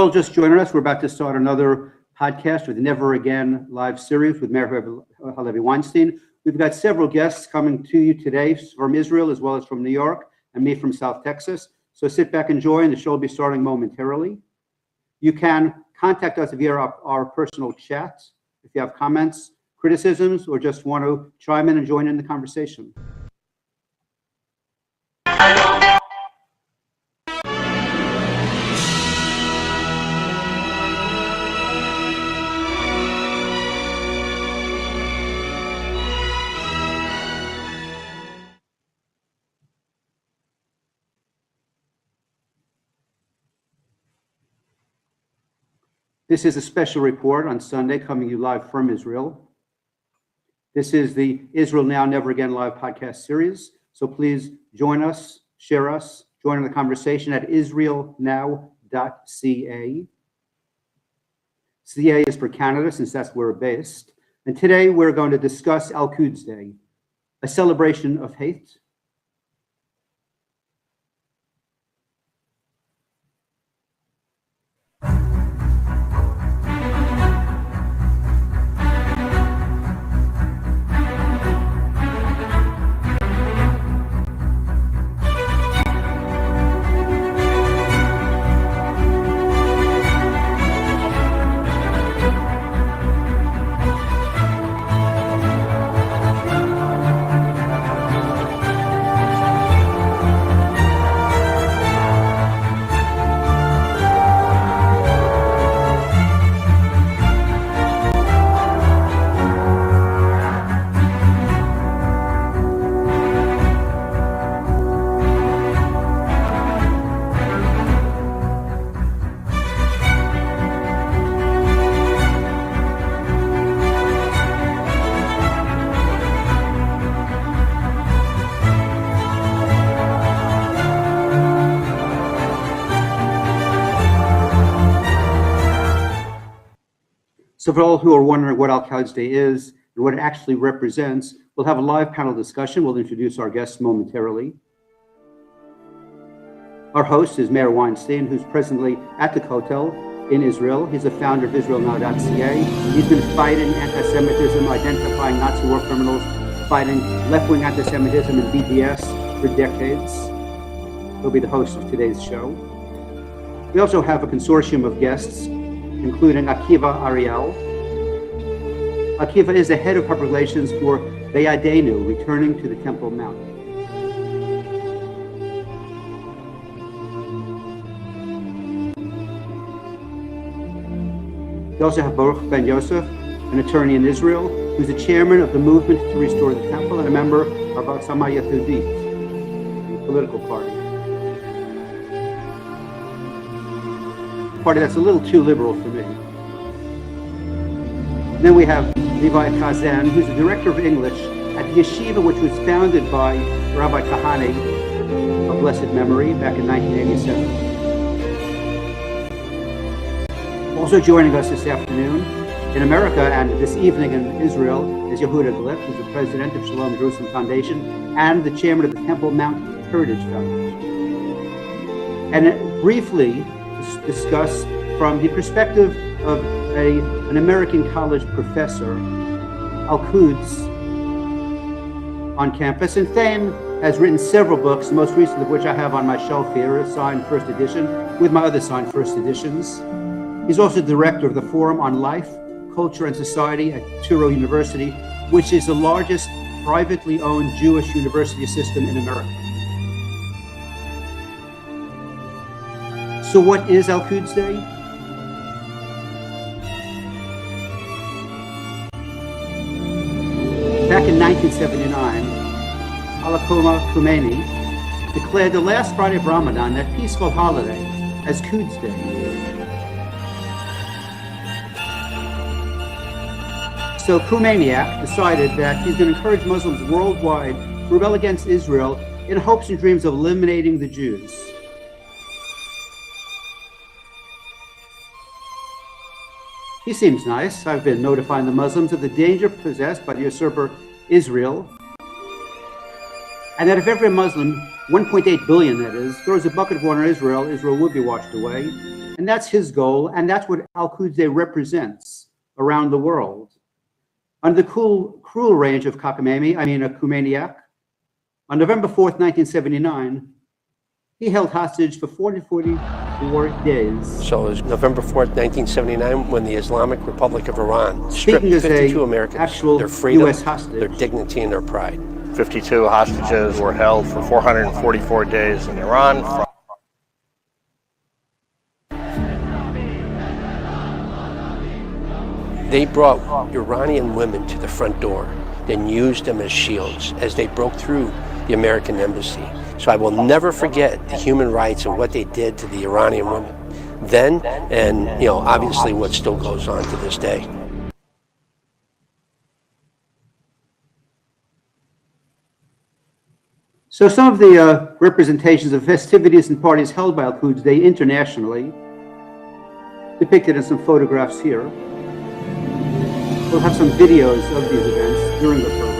all just joining us, we're about to start another podcast with the Never Again live series with Meir Halevi Weinstein. We've got several guests coming to you today from Israel as well as from New York and me from South Texas. So sit back and enjoy, and the show will be starting momentarily. You can contact us via our personal chat if you have comments, criticisms, or just want to chime in and join in the conversation. This is a special report on Sunday coming to you live from Israel. This is the Israel Now, Never Again live podcast series. So please join us, share us, join in the conversation at israelnow.ca. CA is for Canada, since that's where we're based. And today we're going to discuss QUDS Day, a celebration of hate. So for all who are wondering what QUDS Day is and what it actually represents, we'll have a live panel discussion. We'll introduce our guests momentarily. Our host is Meir Weinstein, who's presently at the Kotel in Israel. He's the founder of IsraelNow.ca. He's been fighting anti-Semitism, identifying Nazi war criminals, fighting left-wing anti-Semitism and BDS for decades. He'll be the host of today's show. We also have a consortium of guests, including Akiva Ariel. Akiva is the head of public relations for Vayadenu, Returning to the Temple Mount. We also have Baruch Ben Yosef, an attorney in Israel, who's the chairman of the movement to restore the temple and a member of Asama Yehudit, the political party. Party that's a little too liberal for me. And then we have Levi Kazen, who's the director of English at the yeshiva, which was founded by Rabbi Kahane, of blessed memory, back in 1987. Also joining us this afternoon in America and this evening in Israel is Yehuda Glick, who's the president of Shalom Jerusalem Foundation and the chairman of the Temple Mount Heritage Foundation. And briefly, discuss from the perspective of an American college professor, QUDS on campus. And Thane has written several books, the most recent of which I have on my shelf here, signed first edition, with my other signed first editions. He's also director of the Forum on Life, Culture and Society at Touro University, which is the largest privately owned Jewish university system in America. So what is QUDS Day? Back in 1979, Ayatollah Khomeini declared the last Friday of Ramadan, that peaceful holiday, as QUDS Day. So Khomeini decided that he's going to encourage Muslims worldwide to rebel against Israel in hopes and dreams of eliminating the Jews. He seems nice. I've been notifying the Muslims of the danger possessed by the usurper Israel, and that if every Muslim, 1.8 billion that is, throws a bucket of water on Israel, Israel would be washed away. And And that's his goal, and that's what Al-Quds represents around the world. Under the cruel range of cockamamie, I mean a Khomeiniac, on November 4th, 1979, he held hostage for 44 days. So it was November 4th, 1979, when the Islamic Republic of Iran stripped 52 Americans, their freedom, US hostage, their dignity, and their pride. 52 hostages were held for 444 days in Iran. They brought Iranian women to the front door, then used them as shields as they broke through the American embassy. So I will never forget the human rights and what they did to the Iranian women then, and obviously what still goes on to this day. So some of the representations of festivities and parties held by Al-Quds Day internationally, depicted in some photographs here. We'll have some videos of these events during the program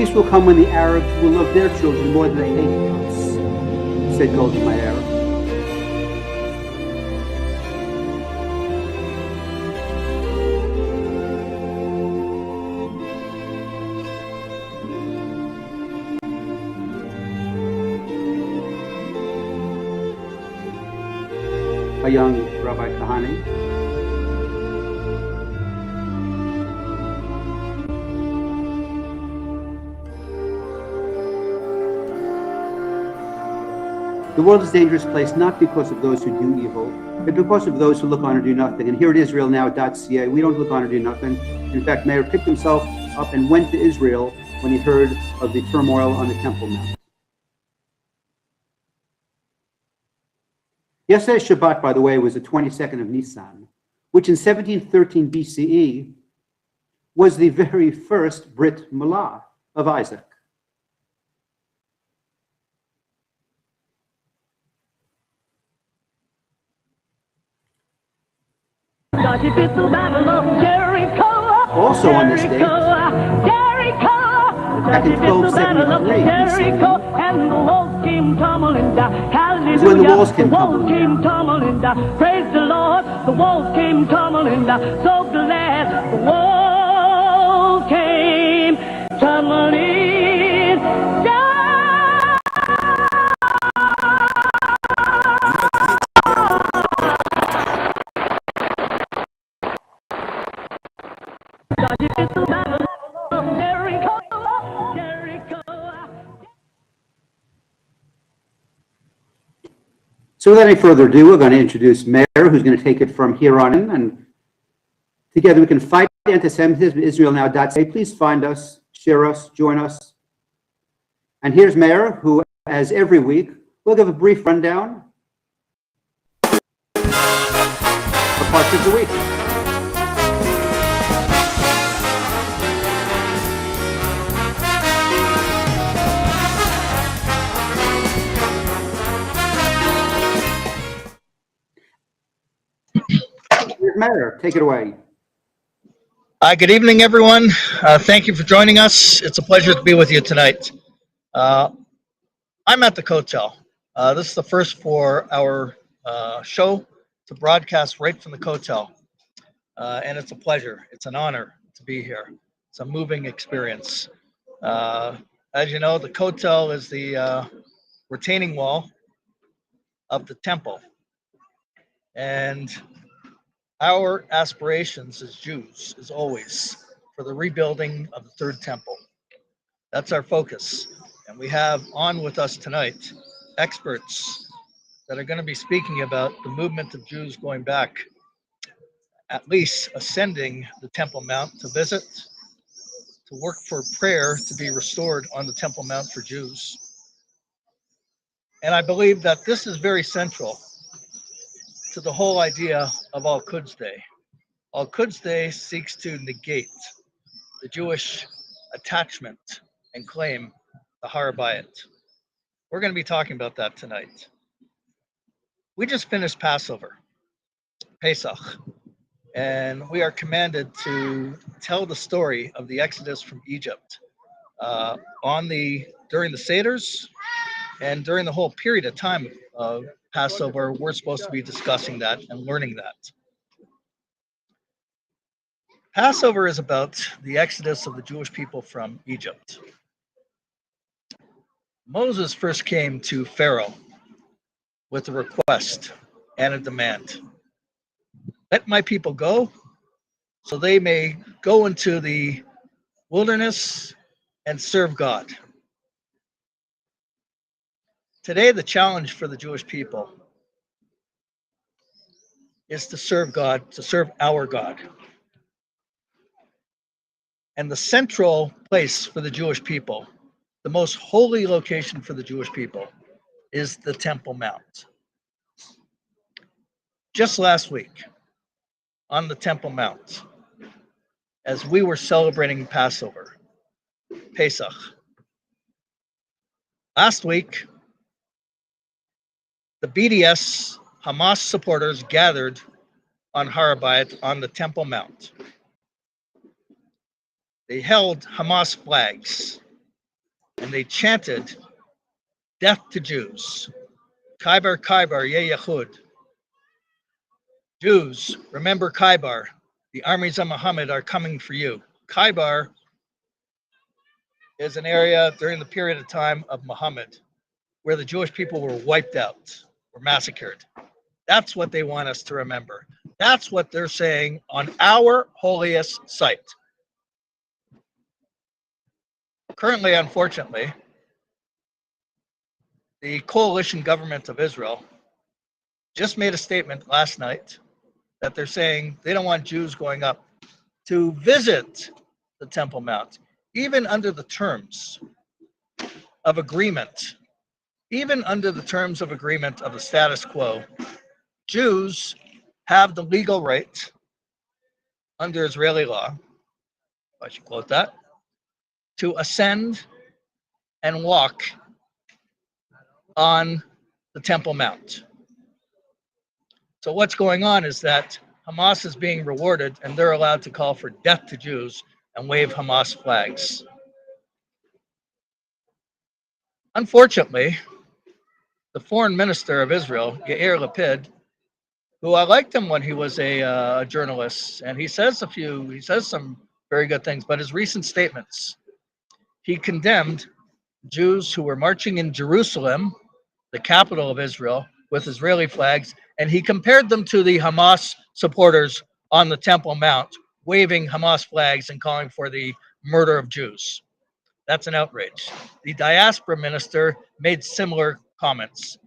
Peace will come when the Arabs will love their children more than they hate us, said Golda Meir. A young Rabbi Kahane. The world is a dangerous place, not because of those who do evil, but because of those who look on and do nothing. And here at IsraelNow.ca, we don't look on and do nothing. In fact, Meir picked himself up and went to Israel when he heard of the turmoil on the Temple Mount. Yesterday's Shabbat, by the way, was the 22nd of Nisan, which in 1713 BCE was the very first Brit Milah of Isaac. Also on this date, back in 1273 is when the walls came tumbling down. Praise the Lord, the walls came tumbling down. So glad the walls came tumbling down. So without any further ado, we're going to introduce Meir, who's going to take it from here on in, and together we can fight anti-Semitism at IsraelNow.ca. Please find us, share us, join us. And here's Meir, who, as every week, will give a brief rundown of parts of the week. Meir, take it away. Good evening, everyone. Thank you for joining us. It's a pleasure to be with you tonight. I'm at the Kotel. This is the first for our show to broadcast right from the Kotel. And it's a pleasure. It's an honor to be here. It's a moving experience. As you know, the Kotel is the retaining wall of the temple. And our aspirations as Jews is always for the rebuilding of the third temple. That's our focus. And we have on with us tonight experts that are going to be speaking about the movement of Jews going back, at least ascending the Temple Mount to visit, to work for prayer to be restored on the Temple Mount for Jews. And I believe that this is very central to the whole idea of Al-Quds Day. Al-Quds Day seeks to negate the Jewish attachment and claim the Har Bayit. We're going to be talking about that tonight. We just finished Passover, Pesach, and we are commanded to tell the story of the Exodus from Egypt during the Seders and during the whole period of time of Passover. We're supposed to be discussing that and learning that. Passover is about the exodus of the Jewish people from Egypt. Moses first came to Pharaoh with a request and a demand. Let my people go so they may go into the wilderness and serve God. Today, the challenge for the Jewish people is to serve God, to serve our God. And the central place for the Jewish people, the most holy location for the Jewish people, is the Temple Mount. Just last week, on the Temple Mount, as we were celebrating Passover, Pesach, last week, the BDS Hamas supporters gathered on Har Bayit on the Temple Mount. They held Hamas flags and they chanted, "Death to Jews. Khaybar, Khaybar, Ye Yehud." Jews, remember Khaybar. The armies of Muhammad are coming for you. Khaybar is an area during the period of time of Muhammad where the Jewish people were wiped out, were massacred. That's what they want us to remember. That's what they're saying on our holiest site. Currently, unfortunately, the coalition government of Israel just made a statement last night that they're saying they don't want Jews going up to visit the Temple Mount, even under the terms of agreement. Even under the terms of agreement of the status quo, Jews have the legal right under Israeli law, if I should quote that, to ascend and walk on the Temple Mount. So what's going on is that Hamas is being rewarded and they're allowed to call for death to Jews and wave Hamas flags. Unfortunately, the foreign minister of Israel, Yair Lapid, who I liked him when he was a journalist, and he says some very good things, but his recent statements, he condemned Jews who were marching in Jerusalem, the capital of Israel, with Israeli flags, and he compared them to the Hamas supporters on the Temple Mount, waving Hamas flags and calling for the murder of Jews. That's an outrage. The diaspora minister made similar comments.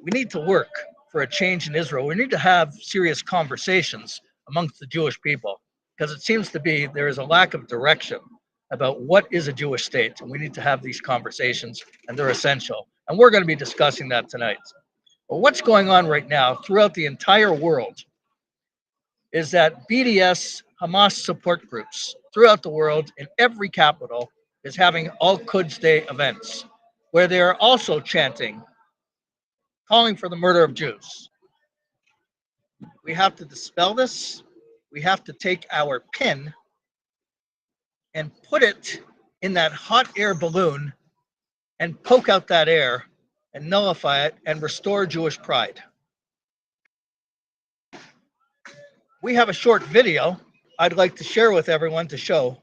We need to work for a change in Israel. We need to have serious conversations amongst the Jewish people, because it seems to be there is a lack of direction about what is a Jewish state, and we need to have these conversations, and they're essential. And we're going to be discussing that tonight. But what's going on right now throughout the entire world is that BDS Hamas support groups throughout the world in every capital is having Al-Quds Day events where they are also chanting, calling for the murder of Jews. We have to dispel this. We have to take our pin and put it in that hot air balloon and poke out that air and nullify it and restore Jewish pride. We have a short video I'd like to share with everyone to show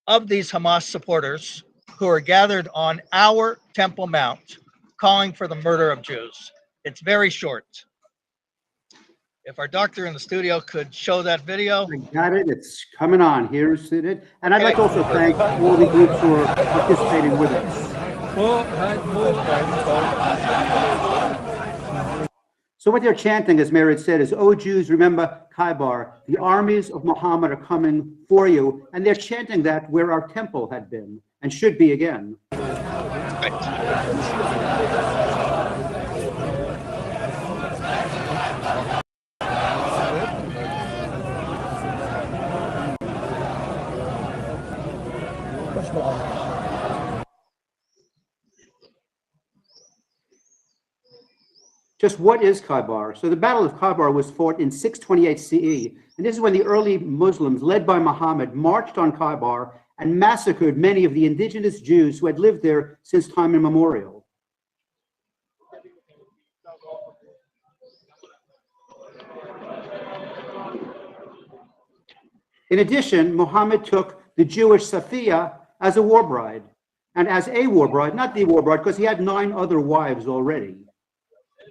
of these Hamas supporters who are gathered on our Temple Mount calling for the murder of Jews. It's very short. If our doctor in the studio could show that video. I got it. It's coming on. Here's it. And I'd like to also thank all the groups who are participating with us. So what they're chanting, as Meir had said, is, "O Jews, remember Khaybar, the armies of Muhammad are coming for you." And they're chanting that where our temple had been and should be again. Just what is Khaybar? So the Battle of Khaybar was fought in 628 CE, and this is when the early Muslims, led by Muhammad, marched on Khaybar and massacred many of the indigenous Jews who had lived there since time immemorial. In addition, Muhammad took the Jewish Safiya as a war bride, and as a war bride, not the war bride, because he had 9 other wives already.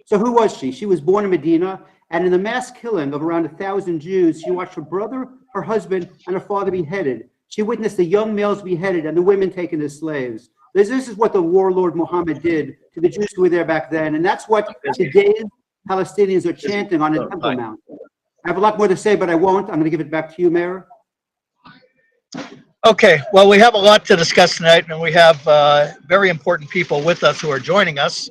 So who was she? She was born in Medina, and in the mass killing of around 1,000 Jews, she watched her brother, her husband, and her father beheaded. She witnessed the young males beheaded and the women taken as slaves. This is what the warlord Muhammad did to the Jews who were there back then, and that's what today's Palestinians are chanting on the Temple Mount. I have a lot more to say, but I won't. I'm going to give it back to you, Meir. Okay, well, we have a lot to discuss tonight, and we have very important people with us who are joining us.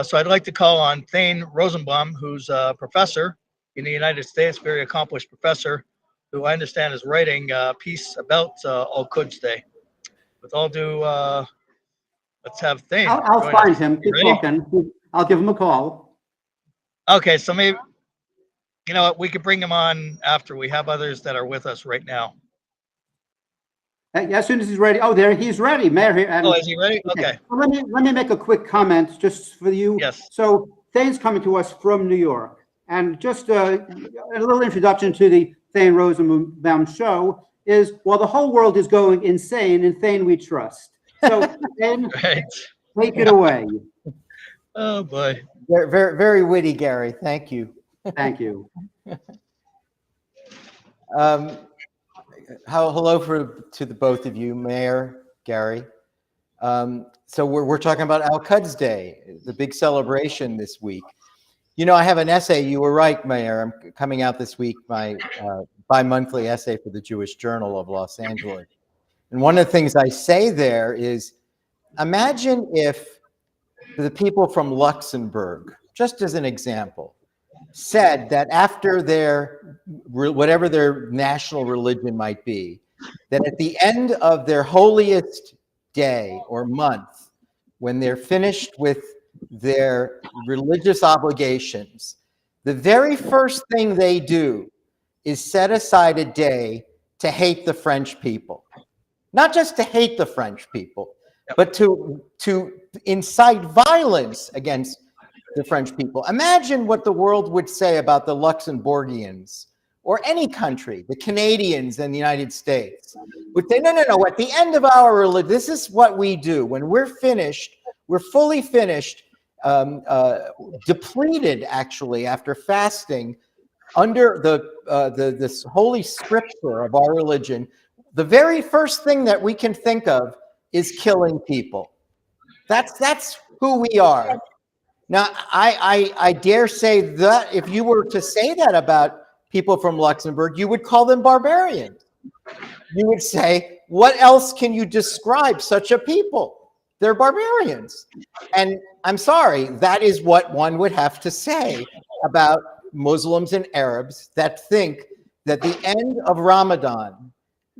So I'd like to call on Thane Rosenbaum, who's a professor in the United States, very accomplished professor, who I understand is writing a piece about QUDS Day. With all due, let's have Thane. I'll find him. Keep talking. I'll give him a call. Okay, so maybe, you know what, we could bring him on after. We have others that are with us right now. As soon as he's ready. Oh, there he's ready, Meir. Oh, is he ready? Okay. Well, let me make a quick comment just for you. Yes. So Thane's coming to us from New York, and just a little introduction to the Thane Rosenbaum show is, while the whole world is going insane, in Thane we trust. So Thane, Right. take it away. Oh boy. Very, very witty, Gary. Thank you. Thank you. Hello to the both of you, Meir, Gary. So we're talking about QUDS Day, the big celebration this week. You know, I have an essay. You were right, Meir. I'm coming out this week, my bi-monthly essay for the Jewish Journal of Los Angeles. And one of the things I say there is, imagine if the people from Luxembourg, just as an example, said that after their, whatever their national religion might be, that at the end of their holiest day or month, when they're finished with their religious obligations, the very first thing they do is set aside a day to hate the French people. Not just to hate the French people, but to incite violence against the French people. Imagine what the world would say about the Luxembourgians or any country, the Canadians and the United States, would say, no, at the end of our religion, this is what we do. When we're finished, we're fully finished, depleted actually after fasting under this holy scripture of our religion, the very first thing that we can think of is killing people. That's who we are. Now, I dare say that if you were to say that about people from Luxembourg, you would call them barbarians. You would say, what else can you describe such a people? They're barbarians. And I'm sorry, that is what one would have to say about Muslims and Arabs that think that the end of Ramadan,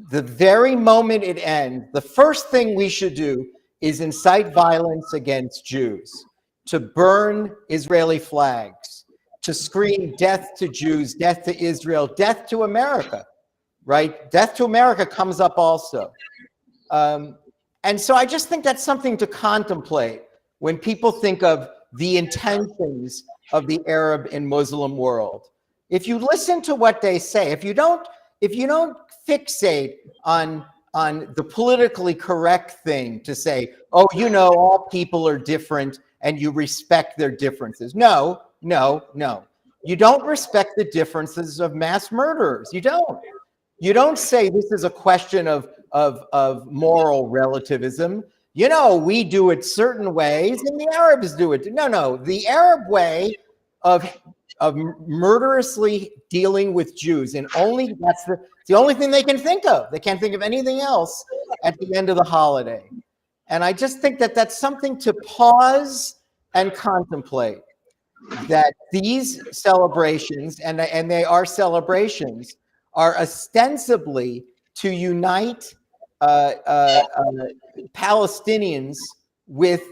the very moment it ends, the first thing we should do is incite violence against Jews, to burn Israeli flags, to scream death to Jews, death to Israel, death to America, right? Death to America comes up also. And so I just think that's something to contemplate when people think of the intentions of the Arab and Muslim world. If you listen to what they say, if you don't fixate on the politically correct thing to say, oh, you know, all people are different and you respect their differences. No. You don't respect the differences of mass murderers. You don't. You don't say this is a question of moral relativism. You know, we do it certain ways and the Arabs do it. No. The Arab way of murderously dealing with Jews, and only that's the only thing they can think of. They can't think of anything else at the end of the holiday. And I just think that that's something to pause and contemplate, that these celebrations, and they are celebrations, are ostensibly to unite Palestinians with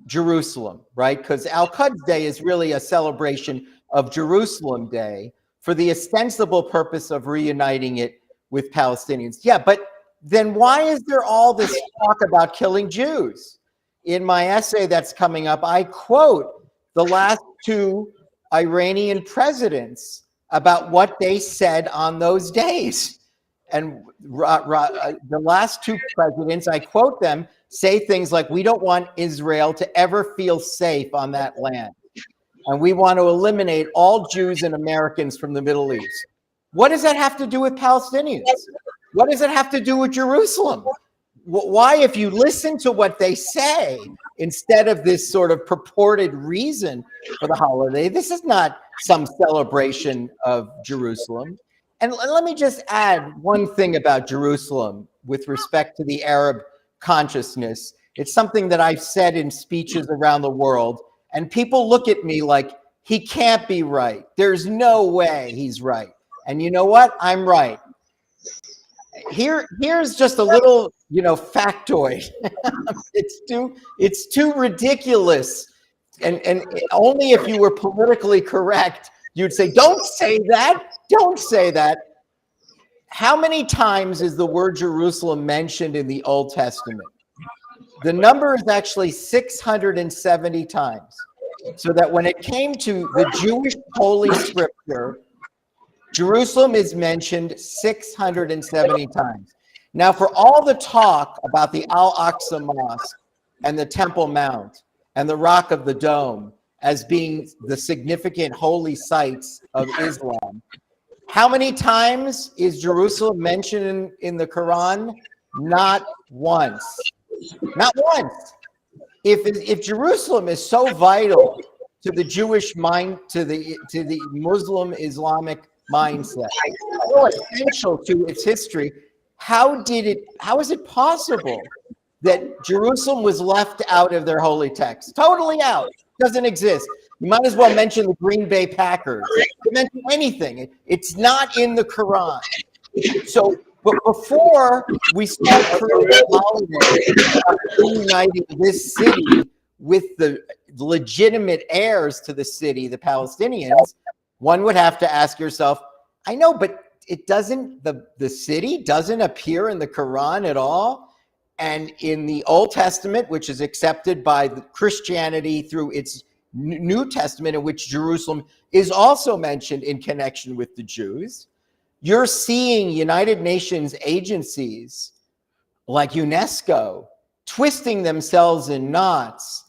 Jerusalem, right? Because Al-Quds Day is really a celebration of Jerusalem Day for the ostensible purpose of reuniting it with Palestinians. Yeah, but then why is there all this talk about killing Jews? In my essay that's coming up, I quote the last two Iranian presidents about what they said on those days. And the last two presidents, I quote them, say things like, we don't want Israel to ever feel safe on that land. And we want to eliminate all Jews and Americans from the Middle East. What does that have to do with Palestinians? What does it have to do with Jerusalem? Why, if you listen to what they say, instead of this sort of purported reason for the holiday, this is not some celebration of Jerusalem. And let me just add one thing about Jerusalem with respect to the Arab consciousness. It's something that I've said in speeches around the world, and people look at me like, he can't be right. There's no way he's right. And you know what? I'm right. Here's just a little, factoid. It's too ridiculous. And only if you were politically correct, you'd say, don't say that. Don't say that. How many times is the word Jerusalem mentioned in the Old Testament? The number is actually 670 times. So that when it came to the Jewish Holy Scripture, Jerusalem is mentioned 670 times. Now, for all the talk about the Al-Aqsa Mosque and the Temple Mount and the Rock of the Dome as being the significant holy sites of Islam, how many times is Jerusalem mentioned in the Quran? Not once. Not once. If Jerusalem is so vital to the Jewish mind, to the Muslim Islamic mindset, so essential to its history, how is it possible that Jerusalem was left out of their holy text? Totally out. Doesn't exist. You might as well mention the Green Bay Packers. You mention anything. It's not in the Quran. So, but before we start creating holidays, reuniting this city with the legitimate heirs to the city, the Palestinians, one would have to ask yourself, I know, but it doesn't, the city doesn't appear in the Quran at all. And in the Old Testament, which is accepted by Christianity through its New Testament, in which Jerusalem is also mentioned in connection with the Jews, you're seeing United Nations agencies like UNESCO twisting themselves in knots,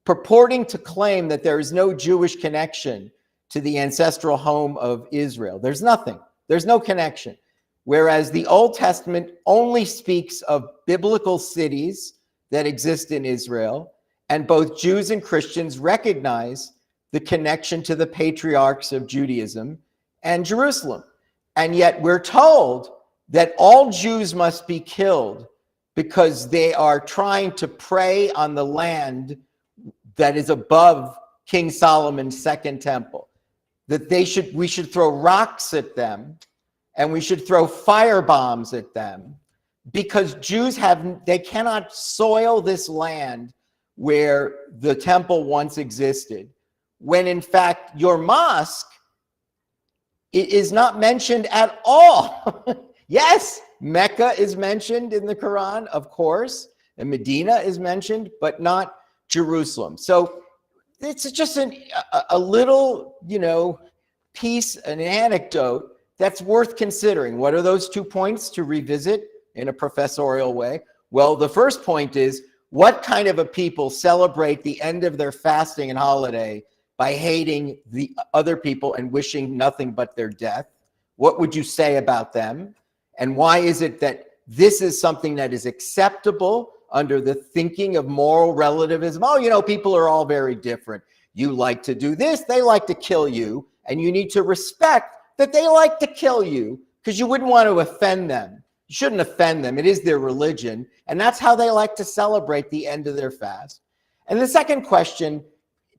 purporting to claim that there is no Jewish connection to the ancestral home of Israel. There's nothing. There's no connection. Whereas the Old Testament only speaks of biblical cities that exist in Israel, and both Jews and Christians recognize the connection to the patriarchs of Judaism and Jerusalem. And yet we're told that all Jews must be killed because they are trying to prey on the land that is above King Solomon's second temple. That we should throw rocks at them, and we should throw fire bombs at them, because Jews they cannot soil this land where the temple once existed, when in fact your mosque is not mentioned at all. Yes, Mecca is mentioned in the Quran, of course, and Medina is mentioned, but not Jerusalem. So it's just a little, piece, an anecdote that's worth considering. What are those 2 points to revisit in a professorial way? Well, the first point is, what kind of a people celebrate the end of their fasting and holiday by hating the other people and wishing nothing but their death? What would you say about them? And why is it that this is something that is acceptable under the thinking of moral relativism? Oh, people are all very different. You like to do this, they like to kill you, and you need to respect that they like to kill you because you wouldn't want to offend them. You shouldn't offend them. It is their religion, and that's how they like to celebrate the end of their fast. And the second question,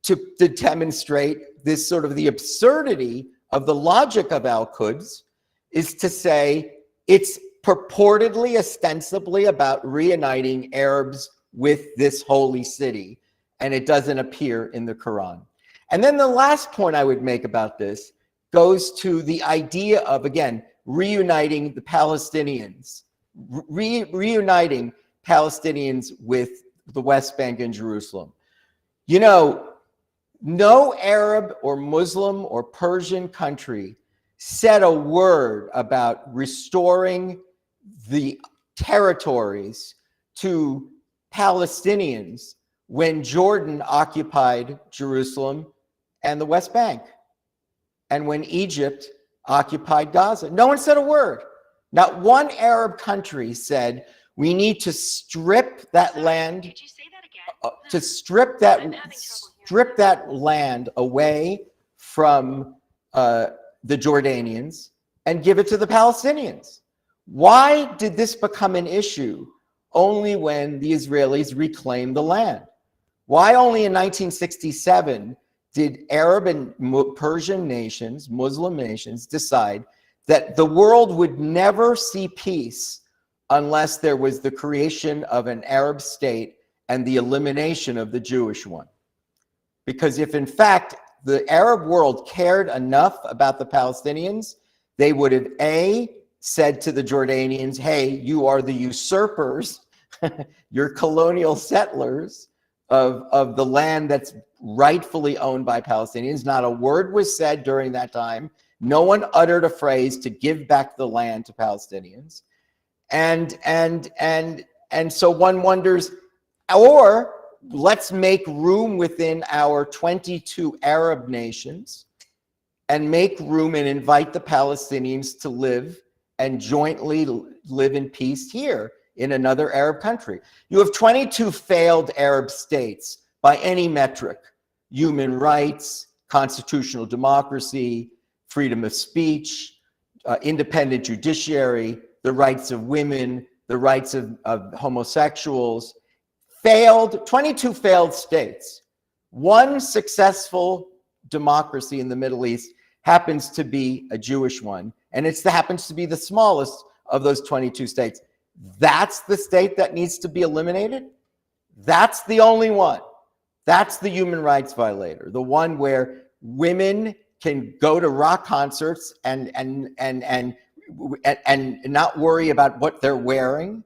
to demonstrate this sort of the absurdity of the logic of Al-Quds, is to say it's purportedly, ostensibly about reuniting Arabs with this holy city, and it doesn't appear in the Quran. And then the last point I would make about this goes to the idea of, again, reuniting the Palestinians, reuniting Palestinians with the West Bank and Jerusalem. You know, no Arab or Muslim or Persian country said a word about restoring the territories to Palestinians when Jordan occupied Jerusalem and the West Bank, and when Egypt occupied Gaza. No one said a word. Not one Arab country said, we need to strip that land. Could you say that again? To strip that land away from the Jordanians and give it to the Palestinians. Why did this become an issue only when the Israelis reclaimed the land? Why only in 1967 did Arab and Persian nations, Muslim nations, decide that the world would never see peace unless there was the creation of an Arab state and the elimination of the Jewish one? Because if in fact the Arab world cared enough about the Palestinians, they would have said to the Jordanians, hey, you are the usurpers, you're colonial settlers of the land that's rightfully owned by Palestinians. Not a word was said during that time. No one uttered a phrase to give back the land to Palestinians. And so one wonders, or let's make room within our 22 Arab nations and make room and invite the Palestinians to live and jointly live in peace here in another Arab country. You have 22 failed Arab states by any metric: human rights, constitutional democracy, freedom of speech, independent judiciary, the rights of women, the rights of homosexuals. 22 failed states. One successful democracy in the Middle East happens to be a Jewish one, and it happens to be the smallest of those 22 states. That's the state that needs to be eliminated? That's the only one. That's the human rights violator, the one where women can go to rock concerts and not worry about what they're wearing,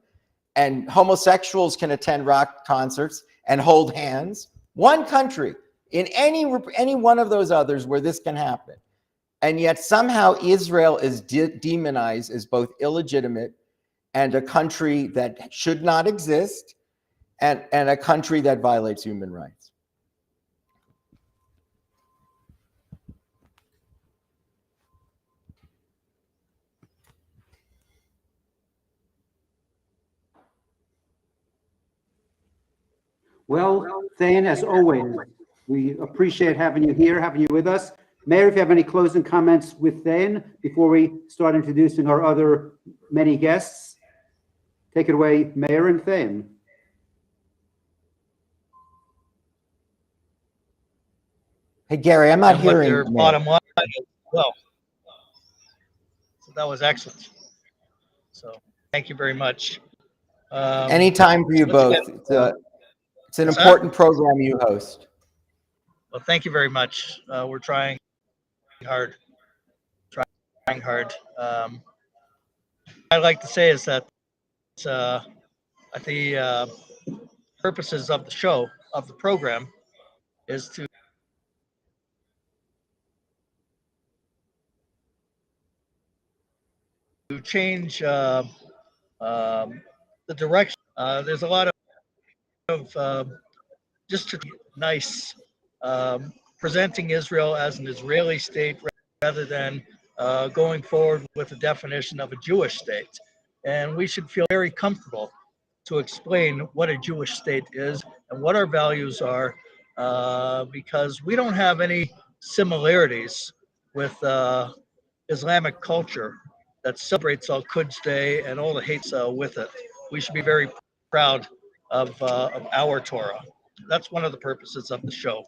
and homosexuals can attend rock concerts and hold hands. One country in any one of those others where this can happen. And yet somehow Israel is demonized as both illegitimate and a country that should not exist, and a country that violates human rights. Well, Thane, as always, we appreciate having you here, having you with us. Meir, if you have any closing comments with Thane before we start introducing our other many guests, take it away, Meir and Thane. Hey, Gary, I'm not And what hearing their Meir. bottom line is. Well, so that was excellent. So thank you very much. Anytime for you both. It's an important program you host. Well, thank you very much. We're trying hard. I'd like to say is that the purposes of the show, of the program, is to change the direction. There's a lot of just nice presenting Israel as an Israeli state rather than going forward with the definition of a Jewish state. And we should feel very comfortable to explain what a Jewish state is and what our values are because we don't have any similarities with Islamic culture that celebrates Al Quds Day and all the hates with it. We should be very proud of our Torah. That's one of the purposes of the show.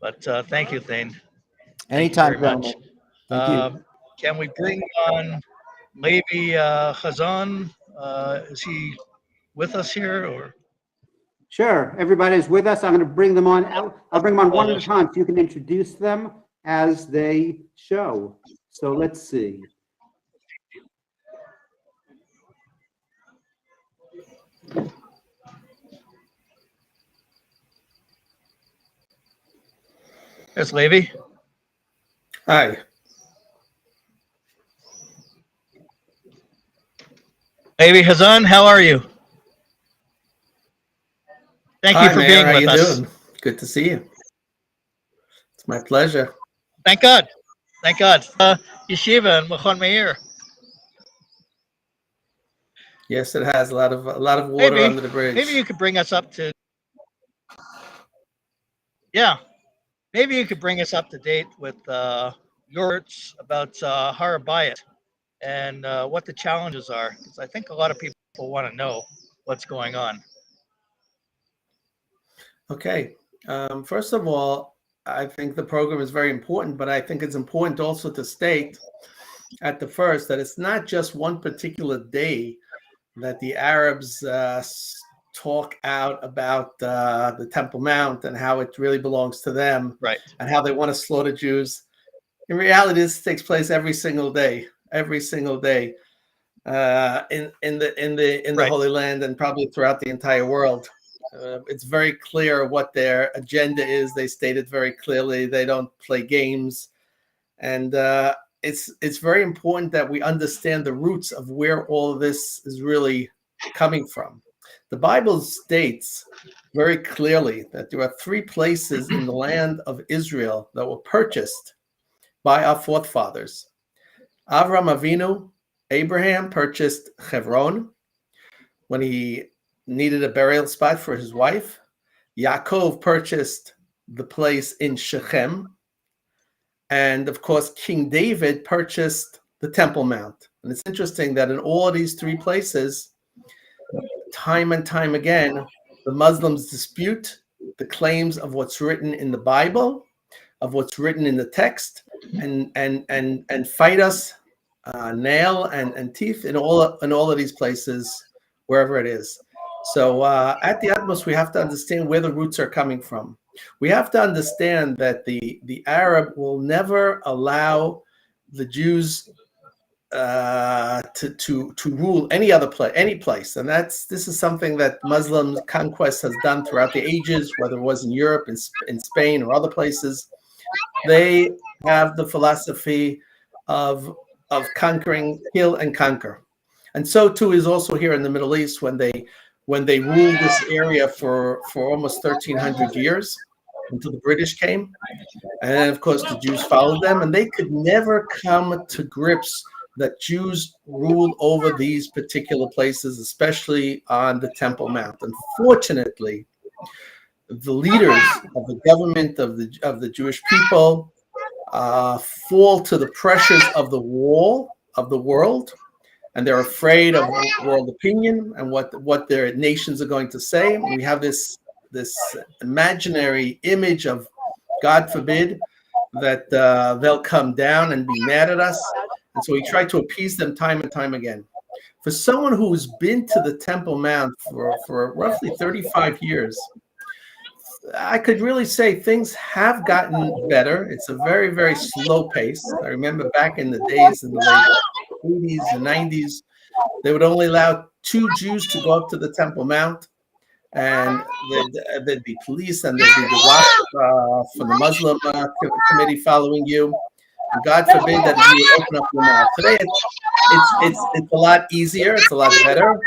But thank you, Thane. Anytime, Thank you very much. Thank you. Can we bring on Levi Chazan? Is he with us here, or? Sure, everybody's with us. I'm going to bring them on. I'll bring them on one at a time so you can introduce them as they show. So let's see. There's Levi. Hi. Levi Hazan, how are you? Thank you for Meir. being How with you us. doing? Good to see you. It's my pleasure. Thank God. Thank God. Yeshiva and Mechon Meir. Yes, it has a lot of water under the bridge. Maybe you could bring us up to. Yeah, maybe you could bring us up to date with your words about Har Bayit and what the challenges are, because I think a lot of people want to know what's going on. Okay. First of all, I think the program is very important, but I think it's important also to state at the first that it's not just one particular day that the Arabs talk out about the Temple Mount and how it really belongs to them, Right? And how they want to slaughter Jews. In reality, this takes place every single day in the Right. Holy Land and probably throughout the entire world. It's very clear what their agenda is. They state it very clearly. They don't play games, and it's very important that we understand the roots of where all of this is really coming from. The Bible states very clearly that there are 3 places in the land of Israel that were purchased by our forefathers. Avram Avinu, Abraham, purchased Hebron when he needed a burial spot for his wife. Yaakov purchased the place in Shechem. And of course, King David purchased the Temple Mount. And it's interesting that in all of these 3 places, time and time again, the Muslims dispute the claims of what's written in the Bible, of what's written in the text, and fight us nail and teeth in all of these places, wherever it is. So at the utmost, we have to understand where the roots are coming from. We have to understand that the Arab will never allow the Jews to rule any place, and this is something that Muslim conquest has done throughout the ages, whether it was in Europe, in Spain, or other places. They have the philosophy of conquering, kill and conquer, and so too is also here in the Middle East when they ruled this area for almost 1,300 years until the British came, and then of course the Jews followed them, and they could never come to grips that Jews rule over these particular places, especially on the Temple Mount. Unfortunately, the leaders of the government of the Jewish people fall to the pressures of the world, and they're afraid of world opinion and what their nations are going to say. We have this imaginary image of, God forbid, that they'll come down and be mad at us. And so we try to appease them time and time again. For someone who's been to the Temple Mount for roughly 35 years, I could really say things have gotten better. It's a very, very slow pace. I remember back in the days in the late 80s and 90s, they would only allow 2 Jews to go up to the Temple Mount, and there'd be police and there'd be the watch from the Muslim committee following you. And God forbid that you would open up your mouth. Today, it's a lot easier. It's a lot better,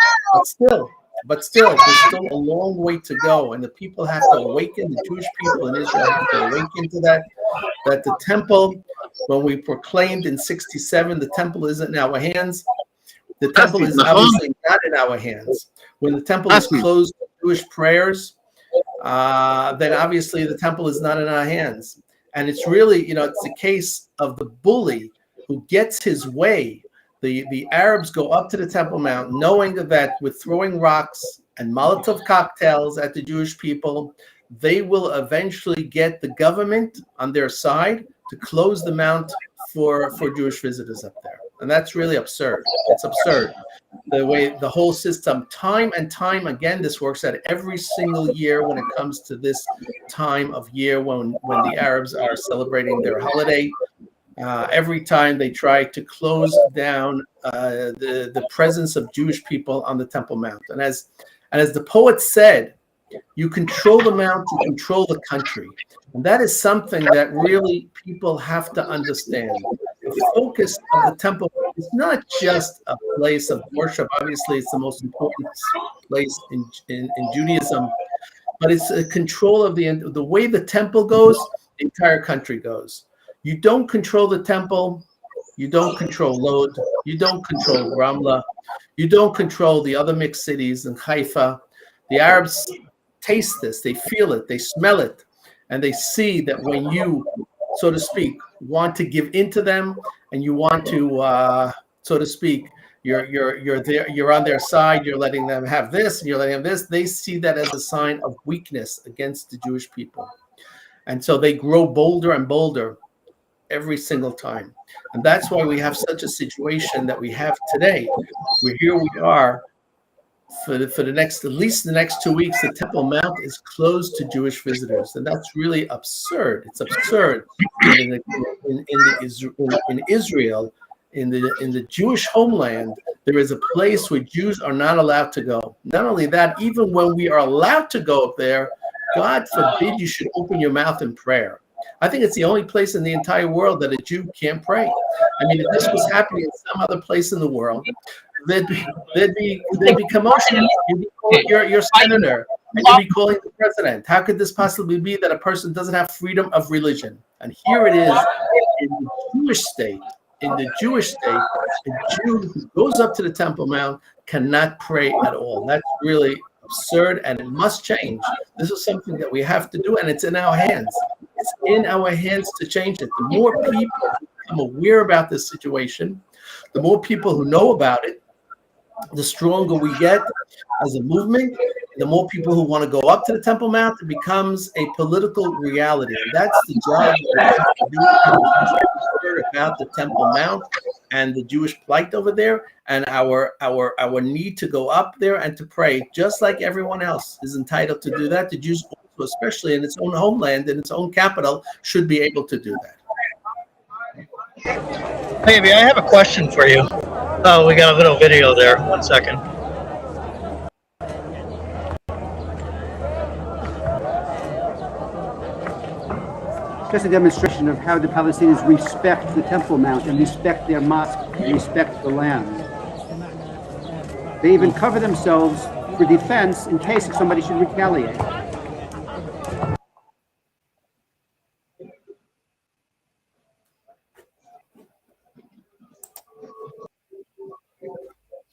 but still, there's still a long way to go, and the people have to awaken. The Jewish people in Israel have to awaken to that the temple, when we proclaimed in '67, the temple isn't in our hands. The temple is obviously not in our hands. When the temple is closed to Jewish prayers, then obviously the temple is not in our hands. And it's really, it's the case of the bully who gets his way. The Arabs go up to the Temple Mount knowing that with throwing rocks and Molotov cocktails at the Jewish people, they will eventually get the government on their side to close the mount for Jewish visitors up there. And that's really absurd. It's absurd. The way the whole system, time and time again, this works out every single year when it comes to this time of year when the Arabs are celebrating their holiday. Every time they try to close down the presence of Jewish people on the Temple Mount. And as the poet said, you control the mount, you control the country. And that is something that really people have to understand. The focus of the temple is not just a place of worship. Obviously, it's the most important place in Judaism, but it's a control of the way the temple goes, the entire country goes. You don't control the temple, you don't control Lod, you don't control Ramla, you don't control the other mixed cities in Haifa. The Arabs taste this, they feel it, they smell it, and they see that when you, so to speak, want to give into them and you want to, so to speak, you're there, you're on their side, you're letting them have this, and you're letting them this, they see that as a sign of weakness against the Jewish people. And so they grow bolder and bolder every single time. And that's why we have such a situation that we have today, where here we are for the next, at least the next 2 weeks, the Temple Mount is closed to Jewish visitors. And that's really absurd. It's absurd in Israel, in the Jewish homeland, there is a place where Jews are not allowed to go. Not only that, even when we are allowed to go up there, God forbid you should open your mouth in prayer. I think it's the only place in the entire world that a Jew can't pray. I mean, if this was happening in some other place in the world, there'd be commotion. You'd be calling your senator, and you'd be calling the president. How could this possibly be that a person doesn't have freedom of religion? And here it is in the Jewish state. In the Jewish state, a Jew who goes up to the Temple Mount cannot pray at all. That's really absurd, and it must change. This is something that we have to do, and it's in our hands. It's in our hands to change it. The more people become aware about this situation, the more people who know about it, the stronger we get as a movement. The more people who want to go up to the Temple Mount, it becomes a political reality. And that's the job that we have to do, about the Temple Mount and the Jewish plight over there, and our need to go up there and to pray, just like everyone else is entitled to do that. The Jews, also, especially in its own homeland, in its own capital, should be able to do that. Maybe I have a question for you. Oh, we got a little video there. 1 second. Just a demonstration of how the Palestinians respect the Temple Mount and respect their mosque and respect the land. They even cover themselves for defense in case somebody should retaliate.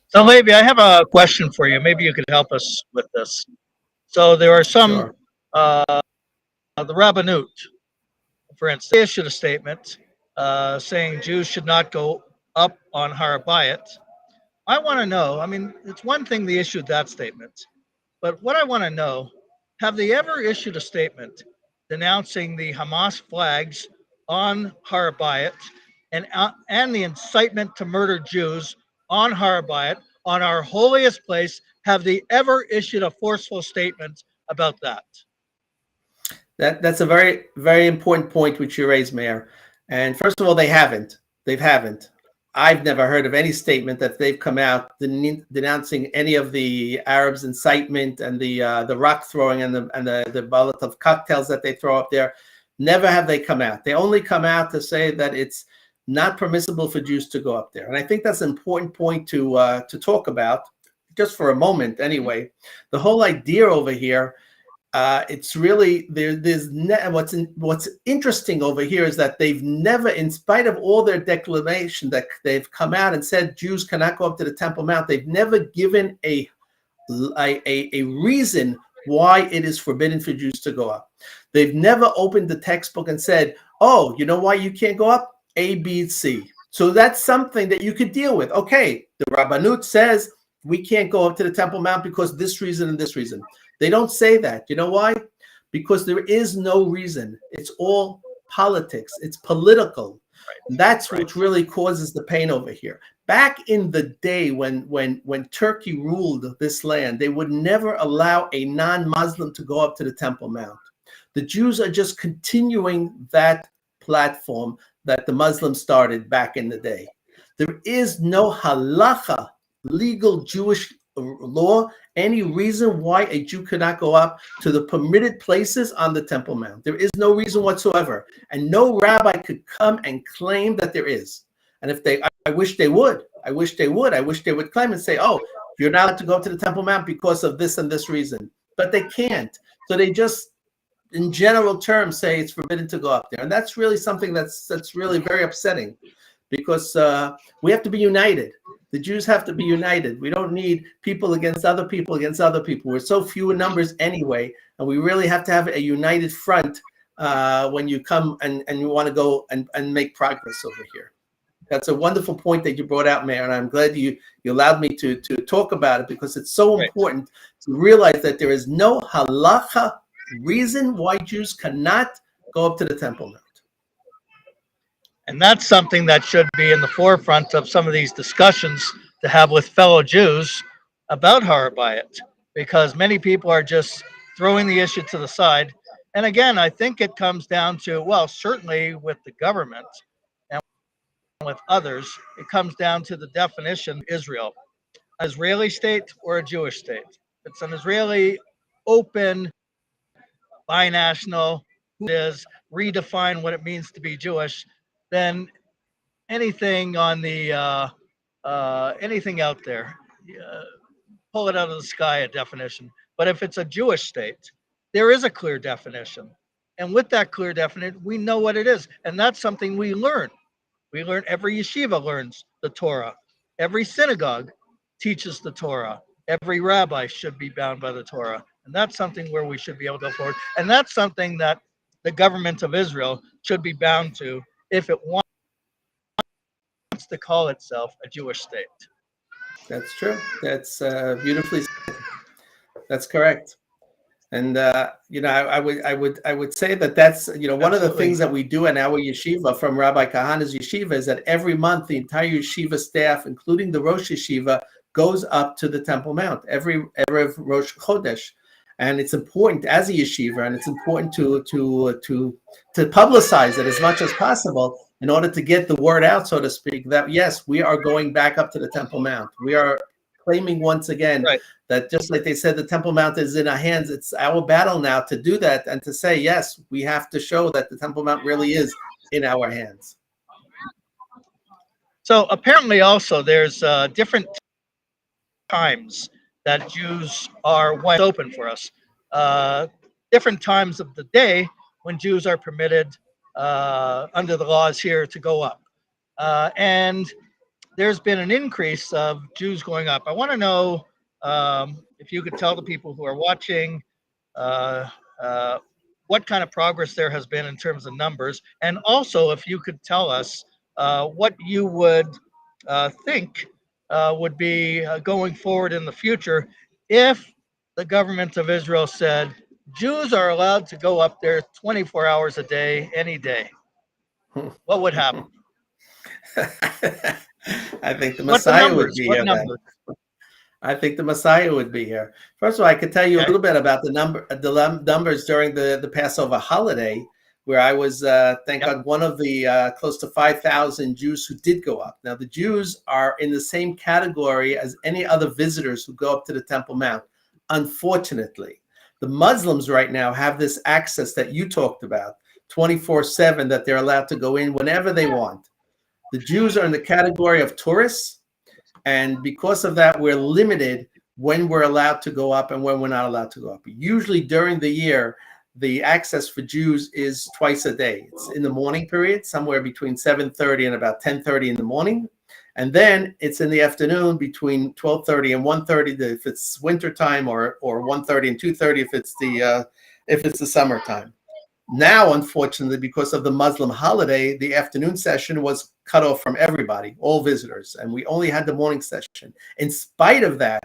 So, Halevi, I have a question for you. Maybe you could help us with this. So there are some, the Rabbinut, for instance, they issued a statement saying Jews should not go up on Har Bayit. I want to know, I mean, it's one thing they issued that statement, but what I want to know, have they ever issued a statement denouncing the Hamas flags on Har Bayit and the incitement to murder Jews on Har Bayit, on our holiest place? Have they ever issued a forceful statement about that? That's a very, very important point which you raised, Meir. And first of all, they haven't. They haven't. I've never heard of any statement that they've come out denouncing any of the Arabs' incitement and the rock throwing and the Molotov cocktails that they throw up there. Never have they come out. They only come out to say that it's not permissible for Jews to go up there. And I think that's an important point to talk about, just for a moment anyway. The whole idea over here, it's really, what's interesting over here is that they've never, in spite of all their declaration that they've come out and said Jews cannot go up to the Temple Mount, they've never given a reason why it is forbidden for Jews to go up. They've never opened the textbook and said, oh, you know why you can't go up? A, B, C. So that's something that you could deal with. Okay, the Rabbanut says we can't go up to the Temple Mount because this reason and this reason. They don't say that. You know why? Because there is no reason. It's all politics. It's political. And that's what really causes the pain over here. Back in the day when Turkey ruled this land, they would never allow a non-Muslim to go up to the Temple Mount. The Jews are just continuing that platform that the Muslims started back in the day. There is no halacha, legal Jewish law, any reason why a Jew cannot go up to the permitted places on the Temple Mount. There is no reason whatsoever. And no rabbi could come and claim that there is. And if they, I wish they would. I wish they would. I wish they would claim and say, oh, you're not allowed to go up to the Temple Mount because of this and this reason. But they can't. So they just, in general terms, say it's forbidden to go up there. And that's really something that's really very upsetting, because we have to be united. The Jews have to be united. We don't need people against other people against other people. We're so few in numbers anyway, and we really have to have a united front when you come and you want to go and make progress over here. That's a wonderful point that you brought out, Meir, and I'm glad you allowed me to talk about it, because it's so important to realize that there is no halacha reason why Jews cannot go up to the Temple Mount. And that's something that should be in the forefront of some of these discussions to have with fellow Jews about Har Bayit, because many people are just throwing the issue to the side. And again, I think it comes down to, well, certainly with the government and with others, it comes down to the definition of Israel, an Israeli state or a Jewish state. It's an Israeli open, binational, who is redefine what it means to be Jewish, then anything on the anything out there, pull it out of the sky, a definition. But if it's a Jewish state, there is a clear definition, and with that clear definition, we know what it is, and that's something we learn. We learn. Every yeshiva learns the Torah. Every synagogue teaches the Torah. Every rabbi should be bound by the Torah, and that's something where we should be able to go forward. And that's something that the government of Israel should be bound to if it wants to call itself a Jewish state. That's true. That's beautifully said. That's correct. And I would say that that's one of the things that we do in our yeshiva from Rabbi Kahana's yeshiva is that every month the entire yeshiva staff, including the Rosh Yeshiva, goes up to the Temple Mount every Rosh Chodesh. And it's important as a yeshiva, and it's important to publicize it as much as possible in order to get the word out, so to speak, that yes, we are going back up to the Temple Mount. We are claiming once again that just like they said, the Temple Mount is in our hands. It's our battle now to do that and to say, yes, we have to show that the Temple Mount really is in our hands. So apparently also there's different times that Jews are wide open for us. Different times of the day when Jews are permitted under the laws here to go up. And there's been an increase of Jews going up. I want to know if you could tell the people who are watching what kind of progress there has been in terms of numbers, and also if you could tell us what you would think would be going forward in the future if the government of Israel said Jews are allowed to go up there 24 hours a day, any day. What would happen? I think the Messiah would be here. I think the Messiah would be here. First of all, I could tell you a little bit about the numbers during the Passover holiday, where I was, thank God, one of the close to 5,000 Jews who did go up. Now, the Jews are in the same category as any other visitors who go up to the Temple Mount. Unfortunately, the Muslims right now have this access that you talked about, 24/7, that they're allowed to go in whenever they want. The Jews are in the category of tourists, and because of that, we're limited when we're allowed to go up and when we're not allowed to go up. Usually during the year, the access for Jews is twice a day. It's in the morning period, somewhere between 7:30 and about 10:30 in the morning, And then it's in the afternoon between 12:30 and 1:30 if it's winter time, or 1:30 and 2:30 if it's the summertime. Now, unfortunately, because of the Muslim holiday, the afternoon session was cut off from everybody, all visitors, and we only had the morning session. In spite of that,